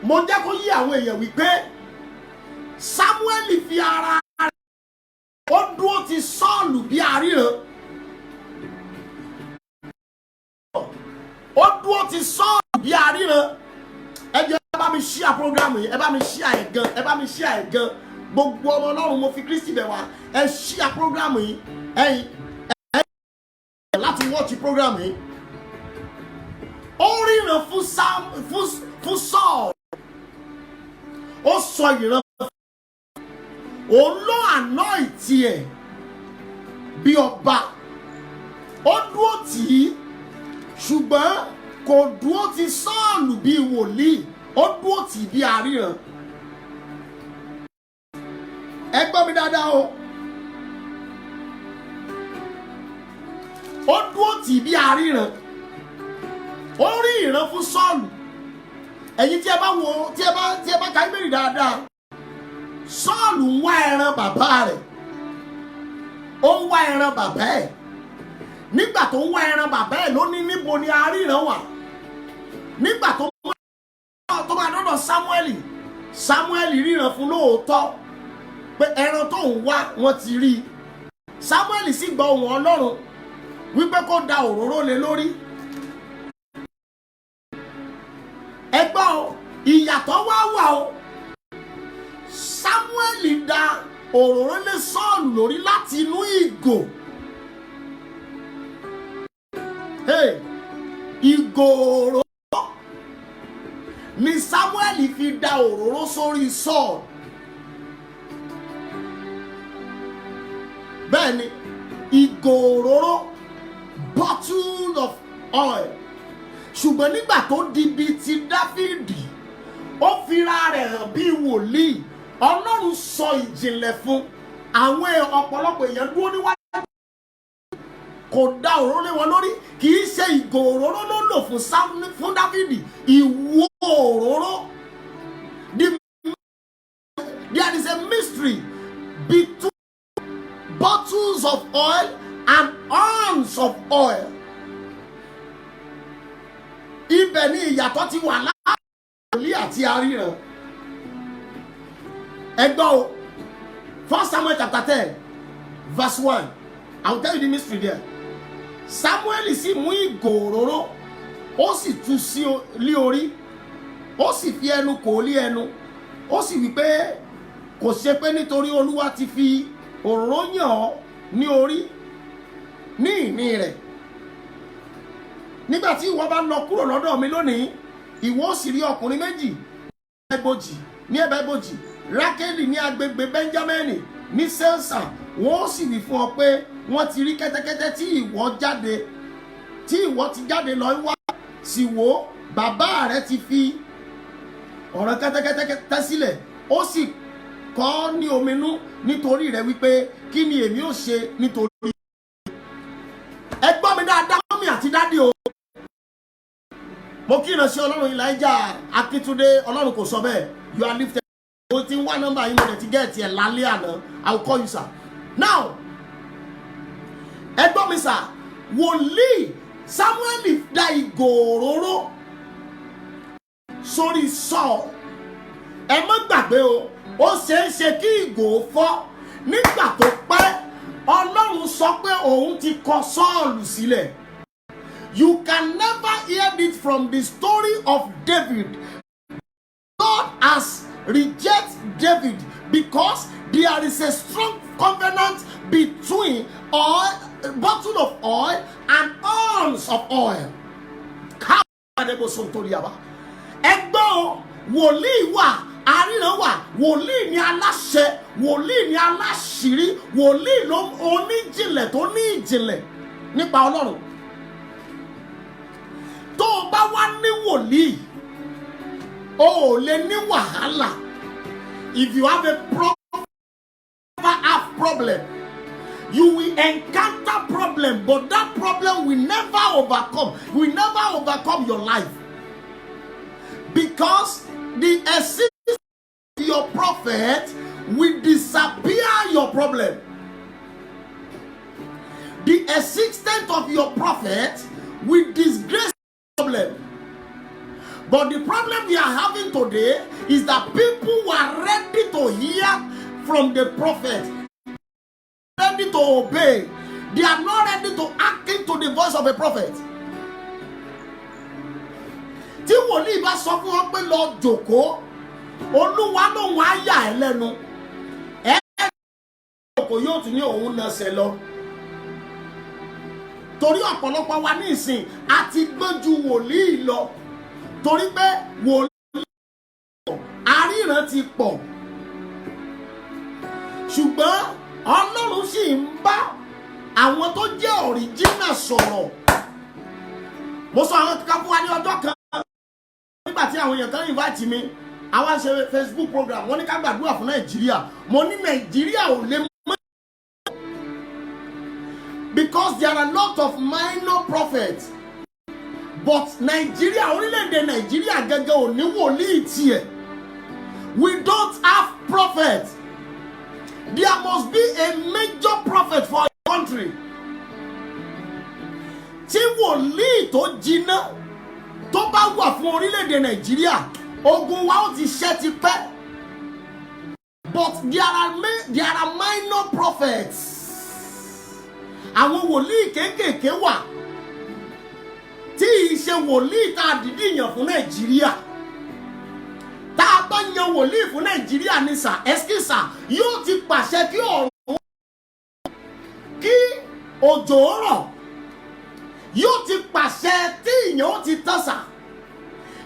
Mo jẹ́ kó yí àwọn èèyàn wípé Samuel fi ara rẹ̀ ó dúró ti Sọ́ọ̀lù bí aríran. Ó dúró ti Sọ́ọ̀lù bí aríran. Ẹ jẹ́ ẹ bá mi share program yìí, ẹ bá mi share ẹ̀ gan, gbogbo ọmọ Ọlọ́run mo fi Kristi bẹ̀ wá, ẹ share program yìí, ẹ̀yin láti watch program yìí. Ó ríran fún Saul. Ó sọ ìran òun ló anoint ẹ̀ bí ọba. Ó dúró tì í ṣùgbọ́n kò dúró ti Sọ́ọ̀lù bí wòlíì, ó dúró tì í bí aríran. Ẹ gbọ́ mi dáadáa o. Ó dúró tì í bí aríran. Ó rí ìran fún Sọ́ọ̀lù. Ẹ̀yin tí ẹ bá ka Bíbélì dáadáa, Sọ́ọ̀lù ń wá ẹran bàbá rẹ̀. Ó ń wá ẹran bàbá ẹ̀. Nígbà tó ń wá ẹran bàbá ẹ̀ ló ní níbo ni aríran wà. Nígbà tó máa dọ́dọ̀ Sámúẹ́lì ríran fún lóòótọ́ pé ẹran tó ń wá wọ́n ti rí. Sámúẹ́lì sì gbọ́ ohùn Ọlọ́run wípé kó da òróró lé lórí. Ẹgbọ́ o, ìyàtọ̀ wá wà o. Sámúẹ́lì da òróró lé Sọ́ọ̀lù lórí láti inú ìgò. Ìgò òróró ni Sámúẹ́lì fi da òróró sórí Sọ́ọ̀lù. bẹ́ẹ̀ ni ìgò òróró bottle of oil. Ṣùgbọ́n nígbà tó di bíi ti Dáfídì ó fira rẹ̀ hàn bí wòlíì. Ọlọ́run sọ ìjìnlẹ̀ fún àwọn ọ̀pọ̀lọpọ̀ èèyàn dúró níwájú kò dá òróró lé wọn lórí. Kì í ṣe ìgò òróró ló lò fún Dáfídì, ìwo òróró. There is a mystery between bottles of oil and horns of oil. Ibẹ̀ ni ìyàtọ̀ ti wà láàrin wòlíì àti aríran. Ẹgbọ́n o, 1 Samuel chapter 10 verse 1. I will tell you the mystery there. Samuel sì mú ìgò òróró, ó sì tú sí lé orí, ó sì fi ẹnu kò lé ẹnu, ó sì wí pé kò ṣe pé nítorí Olúwa ti fi òróró yàn ọ́ ní orí ní ìní rẹ̀. Nígbà tí ìwọ bá lọ kúrò lọ́dọ̀ mi lónìí, ìwọ ó sì rí ọkùnrin méjì ní ẹ̀bá ibojì, Rákélì ní agbègbè Bẹ́ńjámínì ní Sélṣà. Wọ́n ó sì wí fún ọ pé wọ́n ti rí kẹ́tẹ́kẹ́tẹ́ tí ìwọ ti jáde lọ wá. Sì wò, bàbá rẹ ti fi ọ̀ràn kẹ́tẹ́kẹ́tẹ́ sílẹ̀, ó sì kọ́ ní ominú nítorí rẹ̀ wípé kí ni èmi ó ṣe nítorí. Ẹ gbọ́ mi dáadáa mọ́mí àti dádì o. Mo kí ìránṣẹ́ Ọlọ́run Elijah Akíntúndé, Ọlọ́run kò sọ bẹ́ẹ̀. You are lifted. Mo ti ń wá nọ́mbà yín mo lè ti gẹ̀ẹ́tì ẹ̀ lálẹ́ àná. I will call you sir. Now, ẹ gbọ́ mi sir, wòlíì Samuel dá ìgò òróró sórí Saul. Ẹ má gbàgbé o, ó ṣeé ṣe kí ìgò fọ́. Nígbà tó pẹ́, Ọlọ́run sọ pé òun ti kọ Sọ́ọ̀lù sílẹ̀. You can never hear it from the story of David. God has rejected David because there is a strong covenant between oil, bottle of oil and horns of oil. Ẹgbọ́n wòlíì wà, aríran wà, wòlíì ni aláṣẹ, wòlíì ni aláṣírí, wòlíì ló oníjìnlẹ̀ tó ní ìjìnlẹ̀ nípa Ọlọ́run. Tó o bá wá ní wòlíì, o ò lè ní wàhálà. If you have a problem, never have problem. You will encounter problem, but that problem will never overcome your life. Because the existence of your prophet will disappear your problem. The existence of your prophet will disgrace your problem. But the problem we are having today is that people who are ready to hear from the prophet, ready to obey. They are not ready to act into the voice of a prophet. Tí wòlíì bá sọ fún wọn pé lọ jókòó, Olúwa lòun á yà ẹ́ lẹ́nu. Jókòó yóò tún ní òun náà ṣe lọ. Torí ọ̀pọ̀lọpọ̀ wa ní ìsìn àti gbọ́njú wòlíì lọ. Torí pé wòlíì aríran ti pọ̀. Ṣùgbọ́n Ọlọ́run sì ń bá àwọn tó jẹ́ original sọ̀rọ̀. Mo sọ àwọn kankan fún wa ní ọjọ́ kan nígbà tí àwọn èèyàn kan invite mi, àwa ṣe Facebook program, wọ́n ní ká gbàdúrà fún Nàìjíríà. Mo ní Nàìjíríà ò lè mọ́ because there are a lot of minor prophets. But Nigeria, orílẹ̀-èdè Nigeria gẹ́gẹ́ ò ní wòlíì tiẹ̀. We don't have prophets. There must be a major prophet for a country. Tí wòlíì tó jiná tó bá wà fún orílẹ̀-èdè Nigeria, ogun wa ó ti ṣẹ́ ti pẹ́. But there are minor prophets. Àwọn wòlíì kéékèèké wà tí ìṣe wòlíì tá a dìdí yàn fún Nàìjíríà. Tá a bá yan wòlíì fún Nàìjíríà ní sà ẹ́skísà yóò ti pàṣẹ kí ọ̀run kí òjò rọ̀, yóò ti pàṣẹ tí ìyàn ó ti tán sà,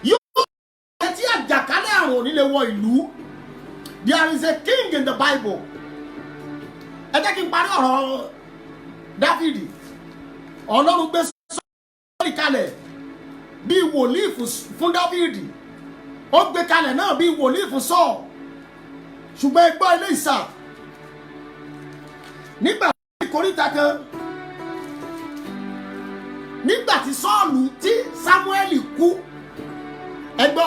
yóò ti pàṣẹ tí àjàkálẹ̀ àrùn ò ní lè wọ ìlú. There is a king in the Bible. Ẹ jẹ́ kí n parí ọ̀rọ̀ Dáfídì Ọlọ́run gbé Sọ́ọ̀lù kalẹ̀ bí wòlíì fún Dáfídì ó gbé kalẹ̀ náà bí wòlíì fún Sọ́ọ̀lù ṣùgbọ́n ẹgbọ́ ilé ìsà nígbà tí ìkóríta kan nígbà tí Sọ́ọ̀lù tí Sámúẹ́lì kú ẹgbọ́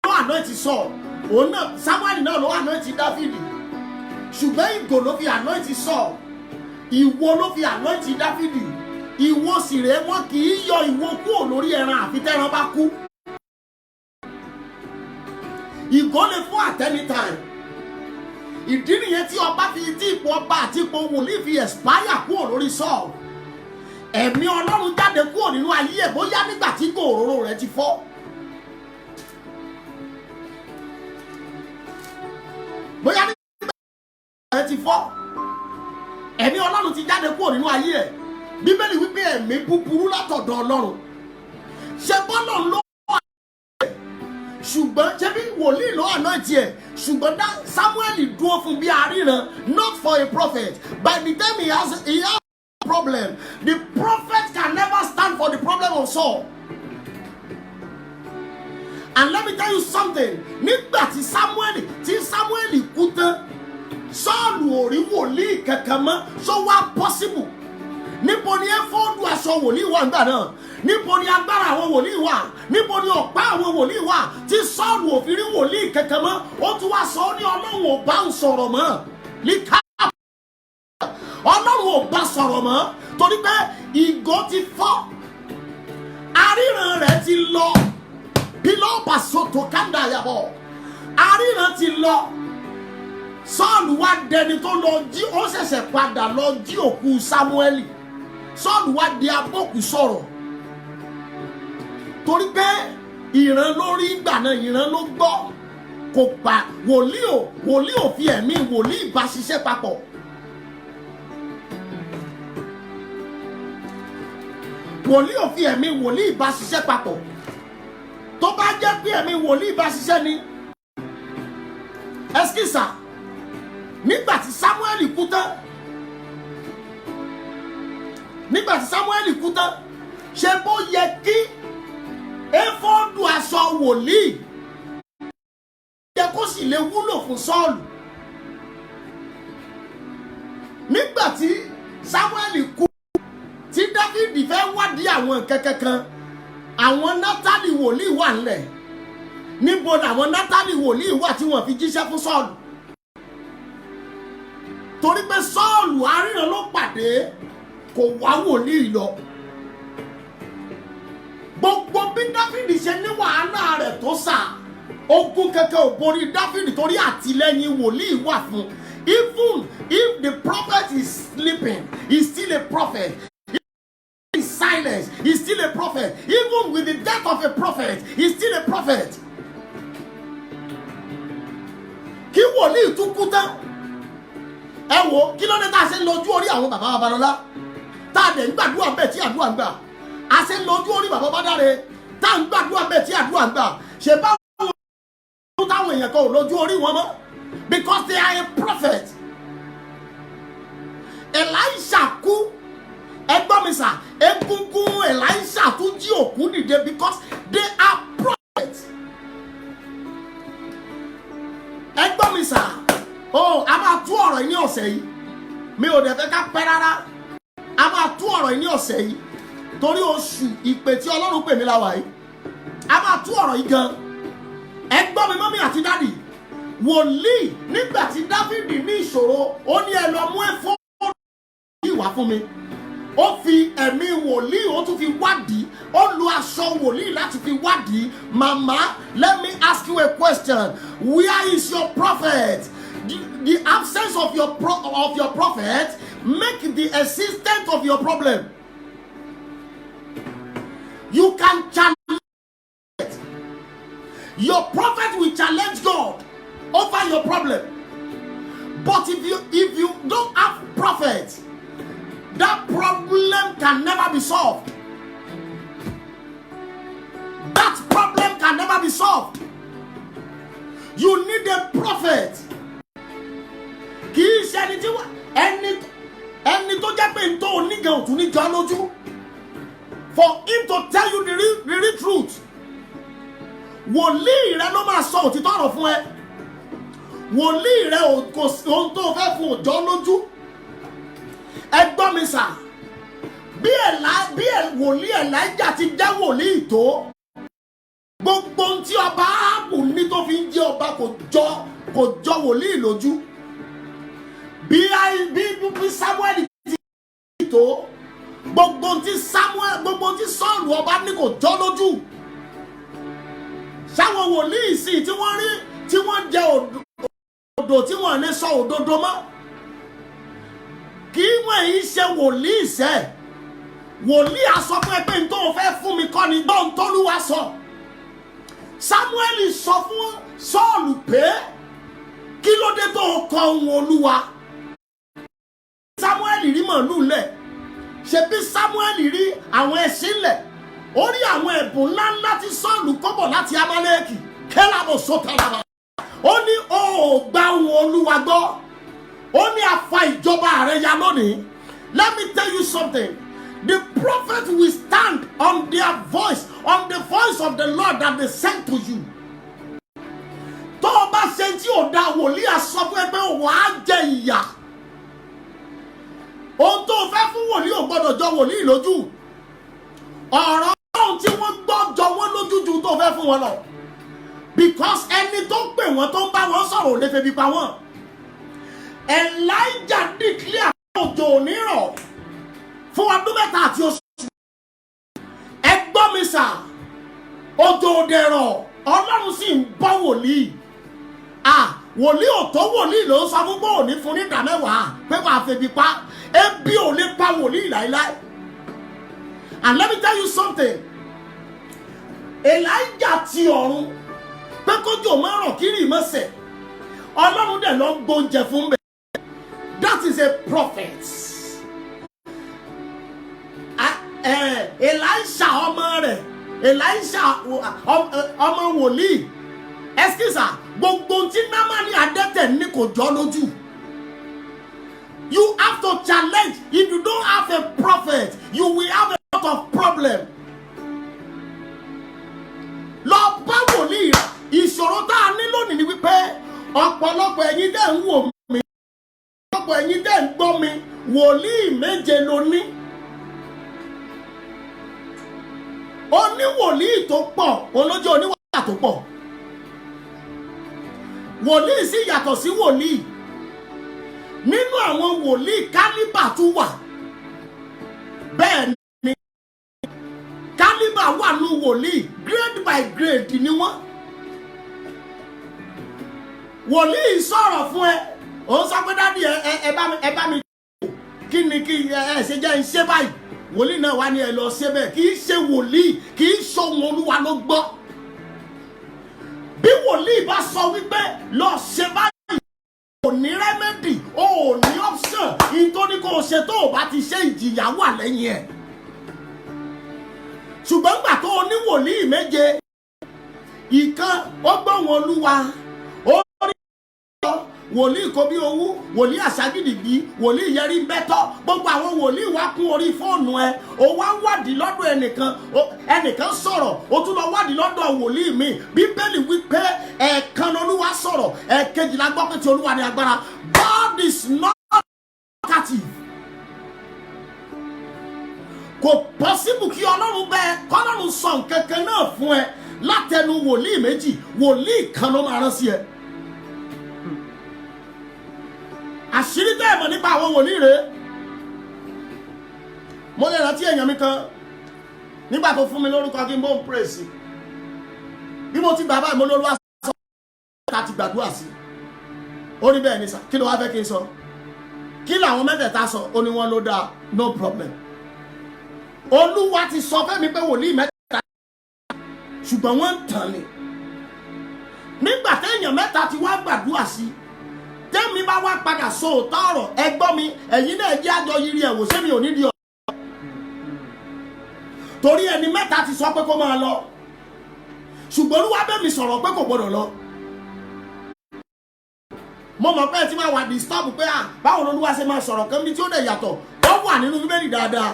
ló anoint Sọ́ọ̀lù òun náà Sámúẹ́lì náà ló anoint Dáfídì ṣùgbọ́n ìgò ló fi anoint Sọ́ọ̀lù ìwo ló fi anoint Dáfídì ìwo sì rèé wọn kì í yọ ìwo kúrò lórí ẹran àfi tẹ́ran bá kú ìgò lè fún at any time ìdí nìyẹn tí ọba fi tí ipò ọba àti ipò wòlíì fi expire kúrò lórí Sọ́ọ̀lù ẹ̀mí Ọlọ́run jáde kúrò nínú ayé ẹ̀ bóyá nígbà tí ìgò òróró rẹ̀ ti fọ́ bóyá nígbà tí rẹ̀ ti fọ́ ẹ̀mí Ọlọ́run ti jáde kúrò nínú ayé ẹ̀ Bíbélì wípé ẹ̀mí búburú látọ̀dọ̀ Ọlọ́run ṣe bọ́lọ̀ ló wà ṣùgbọ́n ṣe bí wòlíì ló àná tiẹ̀ ṣùgbọ́n Samuel dúró fún bí aríran not for a prophet by the time he has a problem the prophet can never stand for the problem of Saul and let me tell you something nígbà tí Samuel kú tán Sọ́ọ̀lù ò rí wòlíì kankan mọ́ so wá possible níbo ni ẹfọ́ọ̀dù aṣọ wòlíì wà nígbà náà níbo ni agbára àwọn wòlíì wà níbo ni ọ̀pá àwọn wòlíì wà tí Sọ́ọ̀lù ò fi rí wòlíì kankan mọ́ ó tún wá sọ ní Ọlọ́run ò bá ń sọ̀rọ̀ mọ́ líka Ọlọ́run ò bá sọ̀rọ̀ mọ́ torí pé ìgò ti fọ́ aríran rẹ̀ ti lọ pílọ́ọ̀bà sọ̀tò kánda yàbọ̀ aríran ti lọ Sọ́ọ̀lù wá dẹni tó lọ jí ó ṣẹ̀ṣẹ̀ padà lọ jí òkú Sámúẹ́lì Sọ́ọ̀lù wá di abókù sọ̀rọ̀ torí pé ìran lórí ìgbà náà ìran ló gbọ́ kò pa wòlíì ò fi ẹ̀mí wòlíì bá ṣiṣẹ́ papọ̀ wòlíì ò fi ẹ̀mí wòlíì bá ṣiṣẹ́ papọ̀ tó bá jẹ́ pé ẹ̀mí wòlíì bá ṣiṣẹ́ ni ẹskísà nígbàtí Sámúẹ́lì kú tán ṣe bó yẹ kí éfọ́ọ̀dù aṣọ wòlíì yẹ kó sì lè wúlò fún Sọ́ọ̀lù nígbàtí Sámúẹ́lì kú tí Dáfídì fẹ́ wádìí àwọn nǹkan kankan àwọn Nátánì wòlíì wà nílẹ̀ níbo làwọn Nátánì wòlíì wà tí wọ́n fi jíṣẹ́ fún Sọ́ọ̀lù torí pé Sọ́ọ̀lù aríran ló pàdé kò wá wòlíì lọ gbogbo bí Dáfídì ṣe ní wàhálà rẹ̀ tó sà ogun kẹ̀kẹ́ ò borí Dáfídì torí àtìlẹ́yìn wòlíì wà fún even if the prophet is sleeping he is still a prophet if he is silent he is still a prophet even with the death of a prophet he is still a prophet kí wòlíì tún kú tán ẹ wo kí ló dé tá a ṣe ń lójú orí àwọn bàbá Babalọ́lá tá a dẹ̀ ń gbàdúrà bẹ́ẹ̀ tí àdúrà ń gbà a ṣe ń lójú orí bàbá Bádáre tá a ń gbàdúrà bẹ́ẹ̀ tí àdúrà ń gbà ṣe báwo táwọn èèyàn kan ò lójú orí wọn mọ́ because they are a prophet Elisha kú ẹgbọ́n mi sà egungun Elisha tún jí òkú dìde because they are prophets ẹgbọ́n mi sà a máa tú ọ̀rọ̀ yìí ní ọ̀sẹ̀ yìí mi ò dẹ̀ fẹ́ ká pẹ́ rárá a máa tú ọ̀rọ̀ yìí ní ọ̀sẹ̀ yìí torí oṣù ìpè tí Ọlọ́run pè mí láwa yìí a máa tú ọ̀rọ̀ yìí gan ẹ gbọ́ mi mọ́mí àti dádì wòlíì nígbà tí Dáfídì ní ìṣòro ó ní ẹ lọ mú ẹ̀fọ́ yìí wá fún mi ó fi ẹ̀mí wòlíì ó tún fi wádìí ó lu aṣọ wòlíì láti fi wádìí mama let me ask you a question where is your prophet? The absence of your prophet make the existence of your problem. You can challenge it. Your prophet will challenge God over your problem. But if you don't have prophet, that problem can never be solved. That problem can never be solved. You need a prophet. Kì í ṣe ẹni jẹ́ pé n tó onígan ò tún ní jọ lójú. For him to tell you the real truth. Wòlíì rẹ ló máa sọ òtítọ́ ọ̀rọ̀ fún ẹ. Wòlíì rẹ ohun tó fẹ́ fún òjò lójú. Ẹ gbọ́ mi sà. Bí wòlíì Èlíjà ti jẹ́ wòlíì tó. Gbogbo ohun tí ọba Áhábù ní tó fi ń jẹ́ ọba kò jọ wòlíì lójú. Bí Sámúẹ́lì ti tó. Gbogbo ohun tí Sọ́ọ̀lù ọba ní kò jọ lójú. Sáwọn wòlíì sí tí wọ́n jẹ òdò tí wọ́n lè sọ òdodo mọ́. Kí wọ́n yìí ṣe wòlíì sẹ́. Wòlíì á sọ fún ẹ pé n tó fẹ́ fún mi kọ́ ni gbọ́n t'Olúwa sọ. Sámúẹ́lì sọ fún Sọ́ọ̀lù pé kí ló dé tó kọ ohùn Olúwa. Sámúẹ́lì rí màálù lẹ̀. Ṣebí Sámúẹ́lì rí àwọn ẹṣin lẹ̀. Ó rí àwọn ẹ̀bùn ńláńlá tí Sọ́ọ̀lù kó bọ̀ láti Amálẹ́kì. Kẹ́lábọ̀ sọ́tàlábà. Ó ní ó gba ohùn Olúwa gbọ́. Ó ní a fa ìjọba rẹ̀ ya lónìí. Let me tell you something. The prophet will stand on their voice, on the voice of the Lord that they sent to you. Tó o bá ṣe tí ò da wòlíì á sọ fún ẹ pé wàá jẹ ìyà. Ohun tó o fẹ́ fún wòlíì ò gbọ́dọ̀ jọ wòlíì lójú. Ọ̀rọ̀ ohun tí wọ́n gbọ́ jọ wọ́n lójú ju tó o fẹ́ fún wọn lọ. Because ẹni tó pè wọ́n tó ń bá wọn sọ̀rọ̀ ò lè febi pa wọ́n. Elijah declare òjò òní rọ̀ fún ọdún 3 àti oṣù. Ẹ gbọ́ mi sà, òjò òdè rọ̀, Ọlọ́run sì ń bọ́ wòlíì. Wòlíì ò tó wòlíì ló ń sọ fún pé òní fún ní ìdá 10 pé wàá febi pa. Ebi ò lè pa wòlíì láíláí. And let me tell you something. Elijah ti ọ̀run pé kójò máa rọ̀ kiri ìmọ̀sẹ̀. Ọlọ́run dẹ̀ lọ gbóúnjẹ fún bẹ́ẹ̀. That is a prophet. Elisha ọmọ rẹ̀, Elisha ọmọ wòlíì. Excuse, gbogbo tí Námánì adẹ́tẹ̀ ní kò jọ lójú. You have to challenge. If you don't have a prophet, you will have a lot of problem. Lọ bá wòlíì. Ìṣòro tá a ní lónìí ni wípé ọ̀pọ̀lọpọ̀ ẹ̀yin dẹ̀ ń wò mí. Ọ̀pọ̀lọpọ̀ ẹ̀yin dẹ̀ ń gbọ́ mi. Wòlíì méje ló ní. Oníwòlíì tó pọ̀, olójú oníwàlá tó pọ̀. Wòlíì sì yàtọ̀ sí wòlíì. Nínú àwọn wòlíì kálíbà tún wà. Bẹ́ẹ̀ ni kálíbà wà nínú wòlíì, grade by grade ni wọ́n. Wòlíì sọ̀rọ̀ fún ẹ, ó sọ pé dádì ẹ bá mi kí ni kí ẹ ṣe jẹ́ ń ṣe báyìí. Wòlíì náà wá ní ẹ lọ ṣe bẹ́ẹ̀. Kì í ṣe wòlíì, kì í ṣohun Olúwa ló gbọ́. Bí wòlíì bá sọ wípé lọ ṣe báyìí, ò ní rẹ́mẹ́dì, ò ní option. Nítorí kò ṣe tó o bá ti ṣe ìjìyà wà lẹ́yìn ẹ̀. Ṣùgbọ́n gbà tó o ní wòlíì méje, ìkan ó gbóhùn Olúwa, ó rí wòlíì kò bí owó, wòlíì àṣàgídìgbì, wòlíì yẹrí bẹ́tọ̀, gbogbo àwọn wòlíì wá kún orí fóònù ẹ. Ó wá wádìí lọ́dọ̀ ẹnìkan sọ̀rọ̀, ó tún lọ wádìí lọ́dọ̀ wòlíì mi. Bíbélì wípé ẹ̀ẹ̀kan l'Olúwa sọ̀rọ̀, ẹ̀ẹ̀kejì la gbọ́ pé ti Olúwa ní agbára. God is not talkative. Kò possible kí Ọlọ́run kọ́lọ́run sọ nǹkan kan náà fún ẹ látẹnu wòlíì méjì. Wòlíì kan ló máa rán sí ẹ. Àṣírí tẹ́ ẹ̀ mọ̀ nípa àwọn wòlíì rẹ̀. Mo lè rántí èèyàn mi kan nígbà tó fún mi lórúkọ kí n bó ń pray sí. Bí mo ti gbà báyìí mo lórúkọ sọ láti gbàdúrà sí. Ó ní bẹ́ẹ̀ ni sà, kí ló wá fẹ́ kí n sọ? Kí làwọn mẹ́tẹ̀ẹ̀ta sọ? Ó ní wọ́n ló dáa, no problem. Olúwa ti sọ fẹ́ mi pé wòlíì mẹ́ta ṣùgbọ́n wọ́n ń tàn ni. Nígbà téèyàn mẹ́ta ti wá gbàdúrà sí, tẹ́mi bá wá padà sọ òótọ́ ọ̀rọ̀, ẹ gbọ́ mi, ẹ̀yin náà jẹ́ àjọ yiri ẹ̀wò sẹ́mi ò ní di ọ̀rọ̀. Torí ẹni mẹ́ta ti sọ pé kó máa lọ, ṣùgbọ́n Olúwa bẹ̀ mi sọ̀rọ̀ pé kò gbọdọ̀ lọ. Mo mọ̀ pé ẹ ti máa wà disturb pé báwo l'Olúwa ṣe máa sọ̀rọ̀ kan bí tí ó dẹ̀ yàtọ̀. Ó ó wà nínú Bíbélì dáadáa.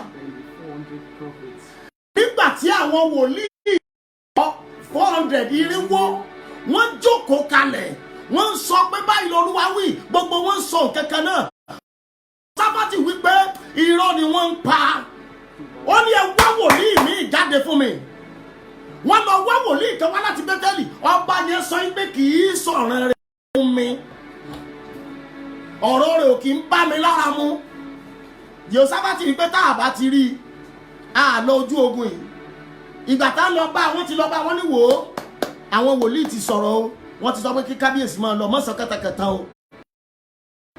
Nígbà tí àwọn wòlíì 400 irinwó wọ́n jókòó kalẹ̀, wọ́n ń sọ pé báyìí l'Olúwa wí, gbogbo wọn ń sọ kankan náà. Sábàtì wípé irọ́ ni wọ́n ń pa. Ó ní ẹ wá wòlíì mi jáde fún mi. Wọ́n lọ wá wòlíì kan wá láti Bẹ́tẹ́lì. Ọba yẹn sọ pé kì í sọ̀rọ̀ rẹ̀ fún mi. Ọ̀rọ̀ rẹ̀ ò kì í bá mi lára mu. Jèhóṣáfátì wípé tá a bá ti rí i, a lọ ojú ogun yìí. Ìgbà tá lọ bá wọ́n ti lọ bá wọ́n ní wò ó. Àwọn wòlíì ti sọ̀rọ̀ o. Wọ́n ti sọ pé kí kábíyèsí máa lọ mọ́sàn kẹtàkẹtà o.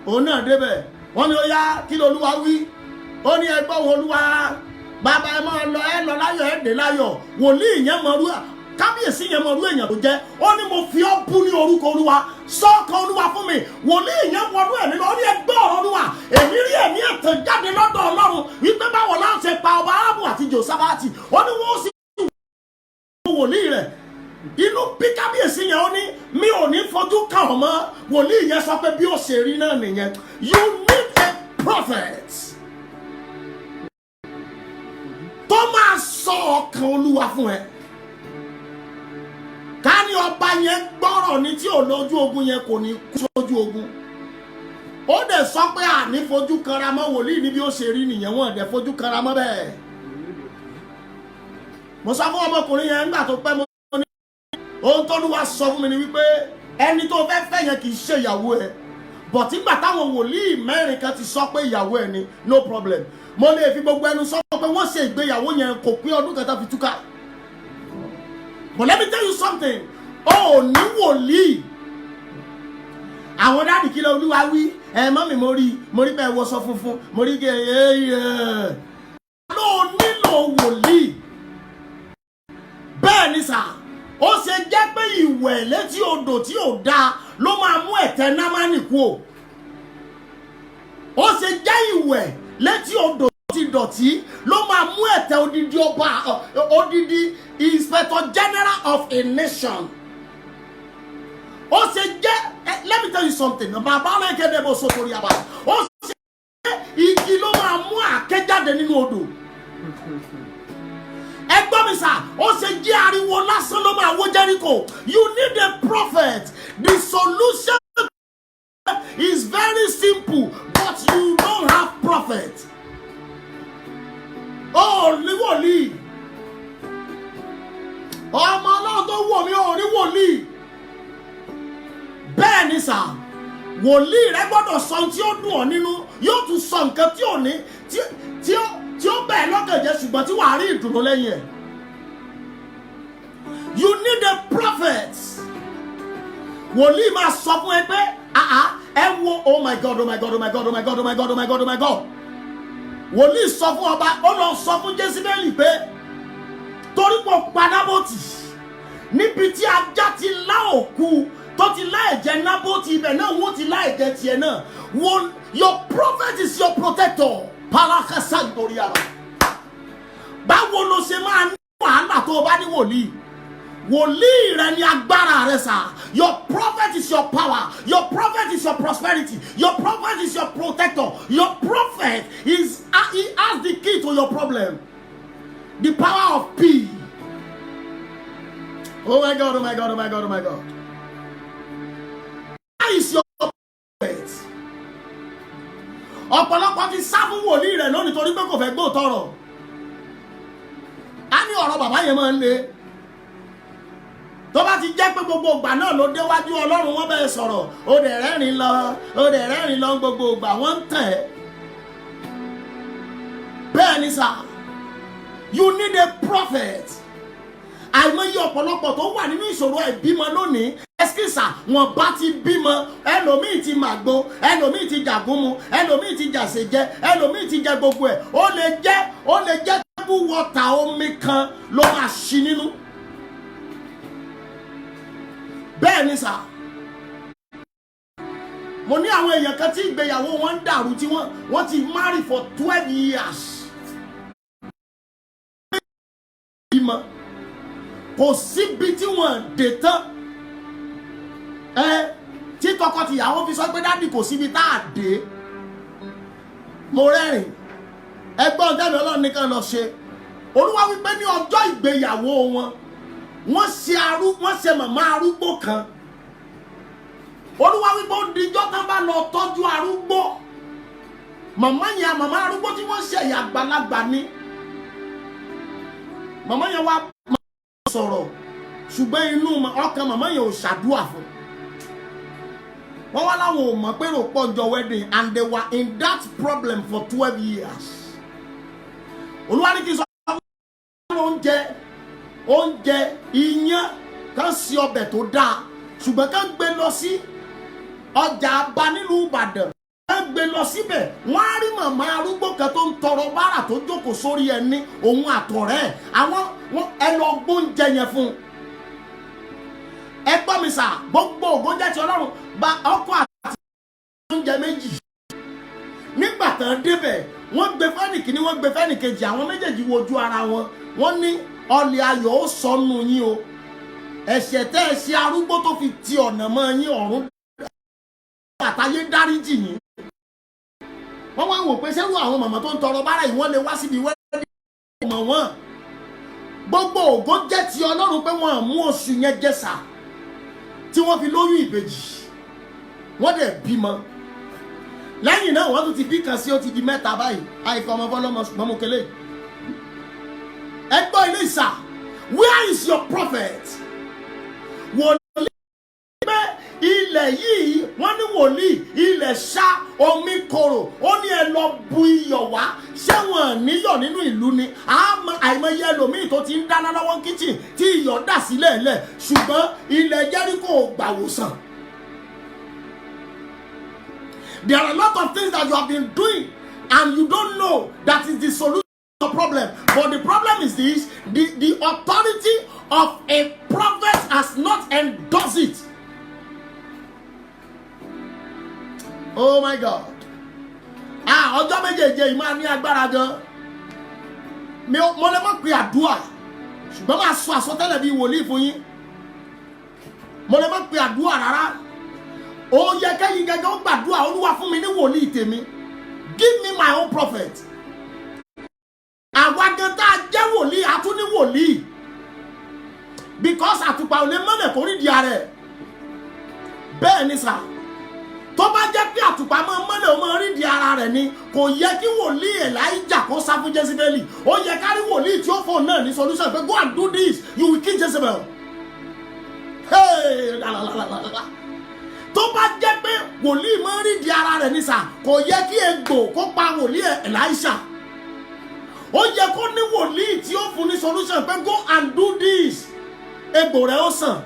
Òun náà débẹ̀. Wọ́n ní ó yá kí l'Olúwa wí. Ó ní ẹgbọ́n òun Olúwa. Bàbá ẹ máa lọ ẹ lọ láyọ̀ ẹ dé láyọ̀. Wòlíì yẹn mọ̀rú kábíyèsí yẹn mọ̀rú èèyàn tó jẹ́. Ó ní mo fi ọ́ bú ní orúkọ Olúwa. Sọ́ọ̀kan Olúwa fún mi. Wòlíì yẹn wọnú ẹ̀mí lọ. Ó ní ẹgbẹ́ ọ̀rọ̀ Olúwa. Èmi rí ẹ̀mí ẹ̀tàn jáde lọ́dọ̀ Ọlọ́run. Wípé báwo la ṣe pa ọba Árábù àti Jèhóṣáfátì. Ó ní wọ́n sì wòlíì rẹ̀. Inú bí kábíyèsí yẹn ó ní mi ò ní fojú kàn ọ́ mọ́. Wòlíì yẹn sọ pé bí ó ṣe rí náà nìyẹn. You need a prophet tó máa sọ ọkàn Olúwa fún ẹ. Ká ní ọba yẹn gbọ́rọ̀ ní tí ò lójú ogun yẹn kò ní kú sójú ogun. Ó dẹ̀ sọ pé àní fojú kanra mọ́ wòlíì ní bí ó ṣe rí nìyẹn, wọ́n dẹ̀ fojú kanra mọ́ bẹ́ẹ̀. Mo sọ fún ọmọkùnrin yẹn nígbà tó pẹ́ mọ́ ní ohun tó Olúwa sọ fún mi ni wípé ẹni tó fẹ́ fẹ́ yẹn kì í ṣe ìyàwó ẹ. But nígbà táwọn wòlíì mẹ́rin kan ti sọ pé ìyàwó ẹ ni, no problem. Mo lè fi gbogbo ẹnu sọ pé wọ́n ṣe ìgbéyàwó yẹn kò pín ọdún kẹta fi túká. But let me tell you something. Ó ní wòlíì. Àwọn dáàdì kí ló Olúwa wí. Mọ́mì mo rí pé ẹ wọṣọ funfun. Mo rí gẹ̀ ló nílò wòlíì. Bẹ́ẹ̀ ni sà. Ó ṣe jẹ́ pé ìwẹ̀ létí odò tí ò dáa ló máa mú ẹ̀tẹ̀ Námánì kú o. Ó ṣe jẹ́ ìwẹ̀ létí odò tí dọ̀tí ló máa mú ẹ̀tẹ̀ odidi ọba odidi inspector general of a nation. Ó ṣe jẹ́ let me tell you something. Bàbá ọlọ́ọ̀kẹ́dẹ́ bó so torí àbá. Ó ṣe jẹ́ igi ló máa mú àáké jáde nínú odò. Ẹgbọ́n mi sà, ó ṣe jẹ́ ariwo lásán ló máa wó Jẹ́ríkò. You need a prophet. The solution is very simple, but you don't have prophet. Ó ní wòlíì. Ọmọ Ọlọ́run tó wò mí ó ní wòlíì. Bẹ́ẹ̀ ni sà, wòlíì rẹ gbọ́dọ̀ sọ tí ó dùn ọ́ nínú, yóò tún sọ nǹkan tí ò ní tí ó bẹ́ẹ̀ lọ́kàn jẹ́ ṣùgbọ́n tí wàá rí ìdùnnú lẹ́yìn ẹ̀. You need a prophet. Wòlíì máa sọ fún ẹ pé ẹ wo oh my God oh my God oh my God oh my God oh my God oh my God oh my God. Wòlíì sọ fún ọba, ó lọ sọ fún Jésíbélì pé torí pọ̀ pa Nábótì níbi tí ajá ti lá òkú tó ti lá ẹ̀jẹ̀ Nábótì ibẹ̀ náà wọ́n ti lá ẹ̀jẹ̀ tiẹ̀ náà. Your prophet is your protector. Parakasa nítorí ara. Báwo ló ṣe máa ní wàhálà tó o bá ní wòlíì? Wòlíì rẹ ni agbára rẹ sà. Your prophet is your power. Your prophet is your prosperity. Your prophet is your protector. Your prophet is he has the key to your problem. The power of P. Oh my God, oh my God, oh my God, oh my God. That is your prophet. Ọ̀pọ̀lọpọ̀ ti sá fún wòlíì rẹ̀ lónìí torí pé kò fẹ́ gbọ́ tọrọ. A ní ọ̀rọ̀ bàbá yẹn máa ń le. Tó bá ti jẹ́ pé gbogbo ìgbà náà ló déwájú Ọlọ́run wọ́n bẹ̀rẹ̀ sọ̀rọ̀. Ó dẹ̀ rẹ́rìn lọ gbogbo ìgbà wọ́n ń tẹ̀. Bẹ́ẹ̀ ni sà, you need a prophet. Àìmọye ọ̀pọ̀lọpọ̀ tó wà nínú ìṣòro ìbímọ lónìí. Ẹ́skísà wọn bá ti bímọ, ẹlòmíì ti màgbo, ẹlòmíì ti jàgúnmu, ẹlòmíì ti jàsèjẹ, ẹlòmíì ti jẹ gbogbo ẹ̀. Ó lè jẹ́ table water omi kan ló máa ṣí nínú. Bẹ́ẹ̀ ni sà. Mo ní àwọn èèyàn kan tí ìgbéyàwó wọn ń dàrú tí wọ́n ti marry for 12 years. Kò síbi tí wọ́n dé tán. Tí tọkọtìyàwó fi sọ pé dádì kò síbi tá a dé. Mo rẹ́rìn. ẹgbọ́n tẹ́lẹ̀ ọlọ́run nìkan lọ ṣe olúwa wípé ní ọjọ́ ìgbéyàwó wọn wọ́n ṣe màmá arúgbó kan olúwa wípé ó dijọ́ tán bá lọ tọ́jú arúgbó màmá arúgbó tí wọ́n ṣe ìyá àgbàlagbà ni màmá yẹn wá sọ̀rọ̀ ṣùgbọ́n inú ọkàn màmá yẹn ò ṣàdúà fún wọ́n wá láwọn ò mọ̀ pé rò pọ̀ jọ wedding and they were in that problem for 12 years olúwa ní kí n sọ oúnjẹ iyán kan sí ọbẹ̀ tó dáa ṣùgbọ́n kan gbé lọ sí ọjà Aba nílùú Ìbàdàn kan gbé lọ síbẹ̀ wọ́n á rí màmá arúgbó kan tó ń tọrọ bárà tó jókòó sórí ẹni òun àtọ̀rẹ́ àwọn ẹ lọ gbóúnjẹ yẹn fún un ẹ gbọ́ mi sà gbogbo ògbóúnjẹ tí Ọlọ́run bá ọkọ àti oúnjẹ méjì nígbà tán débẹ̀ wọ́n gbé fẹ́nì kìíní wọ́n gbé fẹ́nì kejì àwọn méjèèjì wojú ara wọn wọ́n ní ọlẹ̀ ayọ̀ ó sọnù yín o ẹ̀ṣẹ̀ tẹ́ ẹ ṣe arúgbó tó fi ti ọ̀nà mọ́ yín ọ̀run àtayé dáríjì yín wọ́n wá wò pé sẹ́rù àwọn màmá tó ń tọrọ bára yìí wọ́n lè wá síbi wẹ́rẹ́ mọ̀ wọ́n gbogbo ògo jẹ́ ti Ọlọ́run pé wọ́n mú oṣù yẹn jẹ́sà tí wọ́n fi lóyún ìbejì wọ́n dẹ̀ bímọ lẹ́yìn náà wọ́n tún ti bí kan sí ó ti di mẹ́ta báyìí àìfọ ọmọ fọlọ́mọ ṣùgbọ́n mo kélé ẹgbọ́ ilé ìsà where is your prophet wòlíì pé ilẹ̀ yìí wọ́n ní wòlíì ilẹ̀ ṣá omi korò ó ní ẹ lọ bu iyọ̀ wá ṣé wọn níyọ̀ nínú ìlú ni àìmọye ẹlòmíì tó ti ń dáná lọ́wọ́ kíchìn tí iyọ̀ dà sílẹ̀ lẹ̀ ṣùgbọ́n ilẹ̀ Jẹ́ríkò gbàwòsàn. There are a lot of things that you have been doing and you don't know that is the solution to the problem. But the problem is this, the authority of a prophet has not endorsed it. Oh my God. Ọjọ́ méjèèjì yìí máa ní agbára gan. Mo lè má pe àdúrà ṣùgbọ́n máa sọ àsọtẹ́lẹ̀ bíi wòlíì fún yín. Mo lè má pe àdúrà rárá. Ó yẹ kẹ́yìn gẹ́gẹ́ ó gbàdúrà Olúwa fún mi ní wòlíì tèmi. Give me my own prophet. Àwa gan tá a jẹ́ wòlíì a tún ní wòlíì. Because àtùpà ò lè mọ́lẹ̀ kó rí di ààrẹ. Bẹ́ẹ̀ ni sà. Tó bá jẹ́ pé àtùpà máa mọ́lẹ̀ ó máa rí di ara rẹ̀ ni kò yẹ kí wòlíì Èlíjà kó sá fún Jésíbélì. Ó yẹ ká rí wòlíì tí ó fò náà ní solution pé go and do this you will kill Jezebel. Hey, tó bá jẹ́ pé wòlíì máa rí di ara rẹ̀ ní sà kò yẹ kí egbò kó pa wòlíì Èlíjà. Ó yẹ kó ní wòlíì tí ó fún ní solution pé go and do this egbò rẹ̀ ó sàn.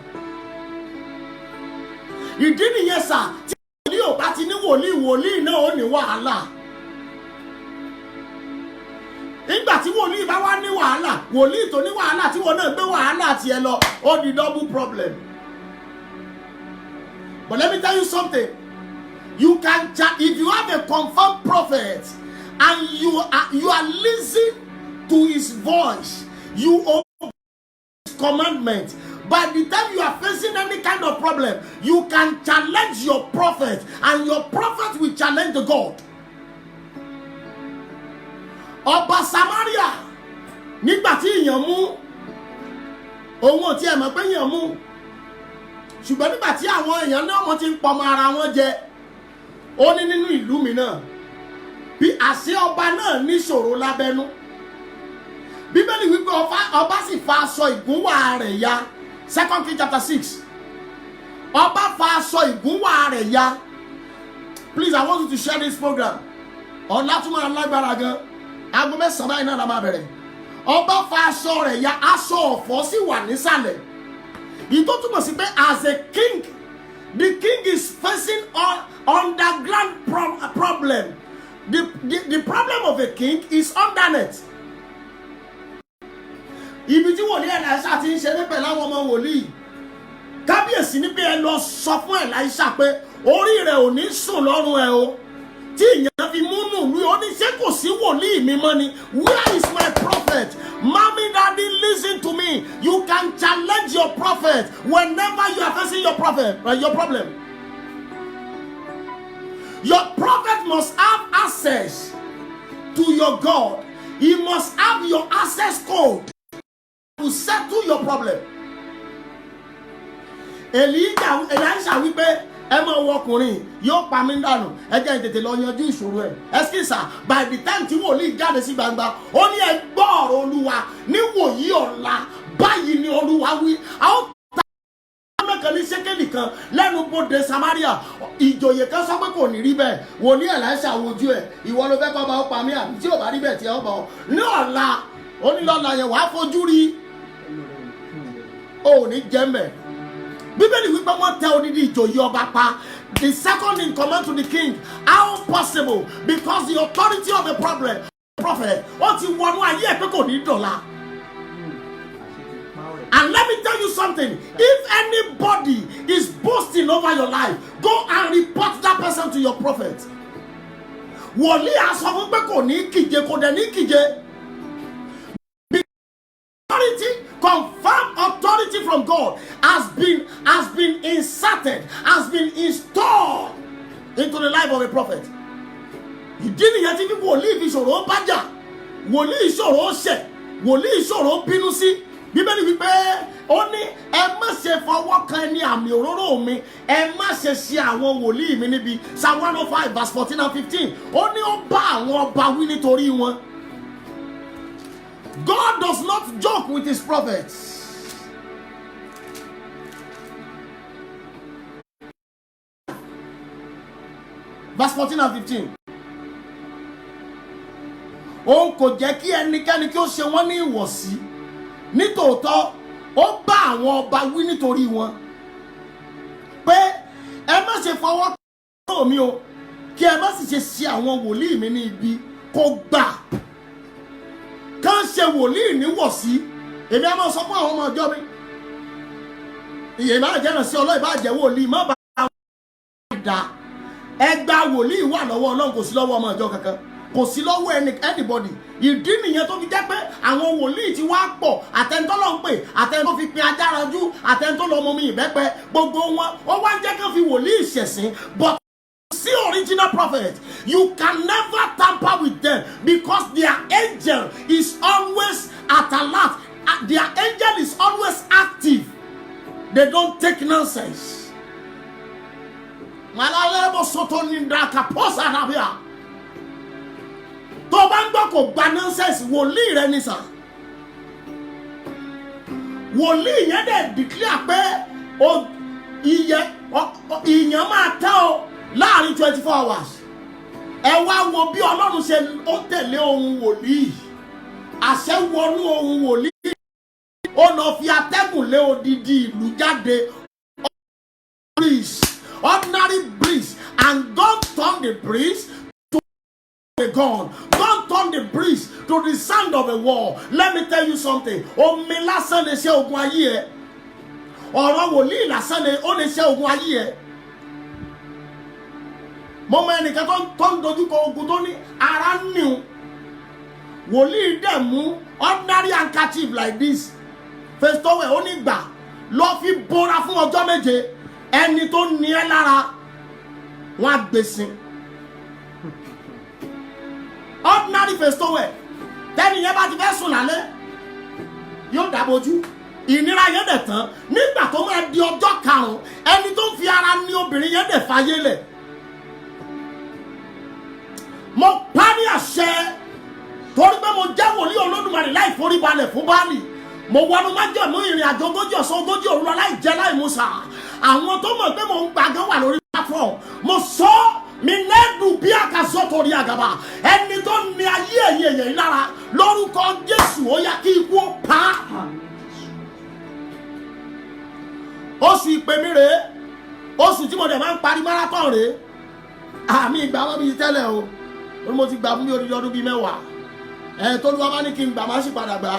Ìdí nìyẹn sà tí wòlíì ò bá ti ní wòlíì náà ó ní wàhálà. Nígbà tí wòlíì bá wá ní wàhálà wòlíì tó ní wàhálà tí wọn náà gbé wàhálà tiẹ̀ lọ ó di double problem. But let me tell you something. You can if you have a confirmed prophet and you are listening to his voice, you obey his commandment. By the time you are facing any kind of problem, you can challenge your prophet, and your prophet will challenge the God. Ọba Samaria, nígbà tí ìyàn mú, òun ò tiẹ̀ mọ̀ pé ìyàn mú. Ṣùgbọ́n nígbà tí àwọn èèyàn náà wọ́n ti ń pọmọ ara wọn jẹ, ó ní nínú ìlú mi náà, bí àṣẹ ọba náà níṣòro lábẹ́nú. Bíbélì wípé ọba sì fa aṣọ ìgúnwà rẹ̀ ya. 2 Kings chapter 6. Ọba fa aṣọ ìgúnwà rẹ̀ ya. Please, I want you to share this program. Ọ̀la tún máa lágbára gan. Aago mẹ́sàn-án báyìí náà la máa bẹ̀rẹ̀. Ọba fa aṣọ rẹ̀ ya, aṣọ ọ̀fọ̀ sì wà nísàlẹ̀. Ìtò túmọ̀ sí pé as a king, the king is facing an underground problem. The problem of a king is undernet. Ibi tí wòlíì Èlíṣà ti ń ṣe níbẹ̀ láwọn ọmọ wòlíì. Kábíyèsí ní pé ẹ lọ sọ fún Èlíṣà pé orí rẹ̀ ò ní sùn lọ́rùn ẹ o. Tí ìyẹn fi múnú ìlú ó ní ṣé kò sí wòlíì mi mọ́ ni. Where is my prophet? Mommy, daddy, listen to me. You can challenge your prophet whenever you are facing your problem. Your prophet must have access to your God, he must have your access code to settle your problem. Elisha wípé ẹ máa wọ ọkùnrin yóò pa mí dànù ẹ jẹ́ ìtètè lọ yanjú ìṣòro ẹ̀. Ẹsikísà by the time tí wòlíì jáde sí gbangba ó ní ẹ gbọ́ ọ̀rọ̀ Olúwa níwòyí ọ̀la báyìí ni Olúwa wí. Àwọn mẹ́kan ní ṣékélì kan lẹ́nu bodè Samaria ìjòyè kan sọ pé kò ní rí bẹ́ẹ̀ wòlíì Elisha wojú ẹ̀ ìwọ ló fẹ́ kọ́ bá ó pa mí àbí tí ò bá rí bẹ́ẹ̀ tí ẹ ó bọ̀ ní ọ̀la onílọ́la yẹn wàá fojú rí ò ní jẹ́ mẹ́. Bíbélì wípé wọ́n tẹ odidi ìjòyè ọba pa. The second in command to the king. How possible? Because the authority of the prophet ó ti wọnú ayé ẹ̀ pé kò ní dọ̀la. And let me tell you something. If anybody is boasting over your life, go and report that person to your prophet. Wòlíì aṣọ fún pé kò ní kíje kò dẹ̀ ní kíje. Confirmed authority from God has been inserted, has been installed into the life of a prophet. Ìdí nìyẹn tí wòlíì fi ṣòro bá jà, wòlíì ṣòro ṣẹ̀, wòlíì ṣòro bínú sí. Bíbélì wípé ó ní ẹ má ṣe fọwọ́ kan ẹni àmì òróró mi, ẹ má ṣe ṣe àwọn wòlíì mi níbi. Psalm 105 verse 14 and 15. Ó ní ó bá àwọn ọba wí nítorí wọn. God does not joke with his prophets. Verse 14 and 15. Òun kò jẹ́ kí ẹnikẹ́ni kí ó ṣe wọ́n ní ìwọ̀sí. Nítòótọ́, ó bá àwọn ọba wí nítorí wọn. Pé ẹ má ṣe fọwọ́ kàn mí o, kí ẹ má sì ṣe ṣe àwọn wòlíì mi ní ibi kó gbà. Kàn ṣe wòlíì níwọ̀sí. Èmi á máa sọ fún àwọn ọmọ ọjọ́ mi. Ìyè máa jẹ́ ìrànṣẹ́ Ọlọ́run bá jẹ́ wòlíì má bá àwọn ìdá. Ẹgbà wòlíì wà lọ́wọ́ Ọlọ́run kò sí lọ́wọ́ ọmọ ọjọ́ kankan. Kò sí lọ́wọ́ anybody. Ìdí nìyẹn tó fi jẹ́ pé àwọn wòlíì ti wá pọ̀ àtẹ̀ntọ́ ló ń pè àtẹ̀ntọ́ fi pin ajáranjú àtẹ̀ntọ́ lọ mọ mi ìbẹ́pẹ gbogbo wọn ó wá ń jẹ́ kán fi wòlíì ṣẹ̀sìn but see original prophet you can never tamper with them because their angel is always at alert. Their angel is always active. They don't take nonsense. Malalebo soto nindraka posa rabia. Tó bá ń gbọ́ kò gba nonsense wòlíì rẹ ní sà. Wòlíì yẹn dẹ̀ declare pé ìyẹn máa tẹ́ ọ láàrin 24 hours. Ẹ wá wo bí Ọlọ́run ṣe ó tẹ̀lé ohun wòlíì. Àṣẹ wọnú ohun wòlíì. Ó lọ fi atẹ́gùn lé odidi ìlú jáde. Ordinary breeze and God turned the breeze to a gun. God turned the breeze to the sound of a war. Let me tell you something. Omi lásán lè ṣe ogun ayé ẹ. Ọ̀rọ̀ wòlíì lásán lè ó lè ṣe ogun ayé ẹ. Mo mọ ẹnìkan tó ń dojú kọ ogun tó ní ara níhun. Wòlíì dẹ̀ mú ordinary handkerchief like this. Festowel ó ní gbà lọ fi bora fún ọjọ́ méje. Ẹni tó ní ẹ lára wọn á gbèsè. Ordinary Festowel tẹ́ni yẹn bá ti fẹ́ sùn lálẹ́ yóò dábòjú. Ìnira yẹn dẹ̀ tán nígbà tó máa di ọjọ́ karùn-ún ẹni tó ń fi ara ní obìnrin yẹn dẹ̀ fàyè lẹ̀. Mo pa ní àṣẹ torí pé mo jẹ́ wòlíì Olódùmarè láì forí balẹ̀ fún Báálì. Mo wọnú májẹ̀mú ìrìn àjò 40 ọ̀sán 40 òru láì jẹ láì mú sà. Àwọn tó mọ̀ pé mo ń gbàgán wà lórí platform. Mo sọ mi lẹ́dùn bí àkàsọ́ torí àgàbà. Ẹni tó ní ayé ẹ̀yẹ yẹn lára lórúkọ Jésù ó yá kí ikú ó pa. Oṣù ìpè mi rèé. Oṣù tí mo dẹ̀ máa ń parí marathon rèé. Àmì ìgbà wọn bíi tẹ́lẹ̀ o. Mo ti gbà fún mi odidi ọdún bíi 10. Tolúwa bá ní kí n gbà má sì padà gbà.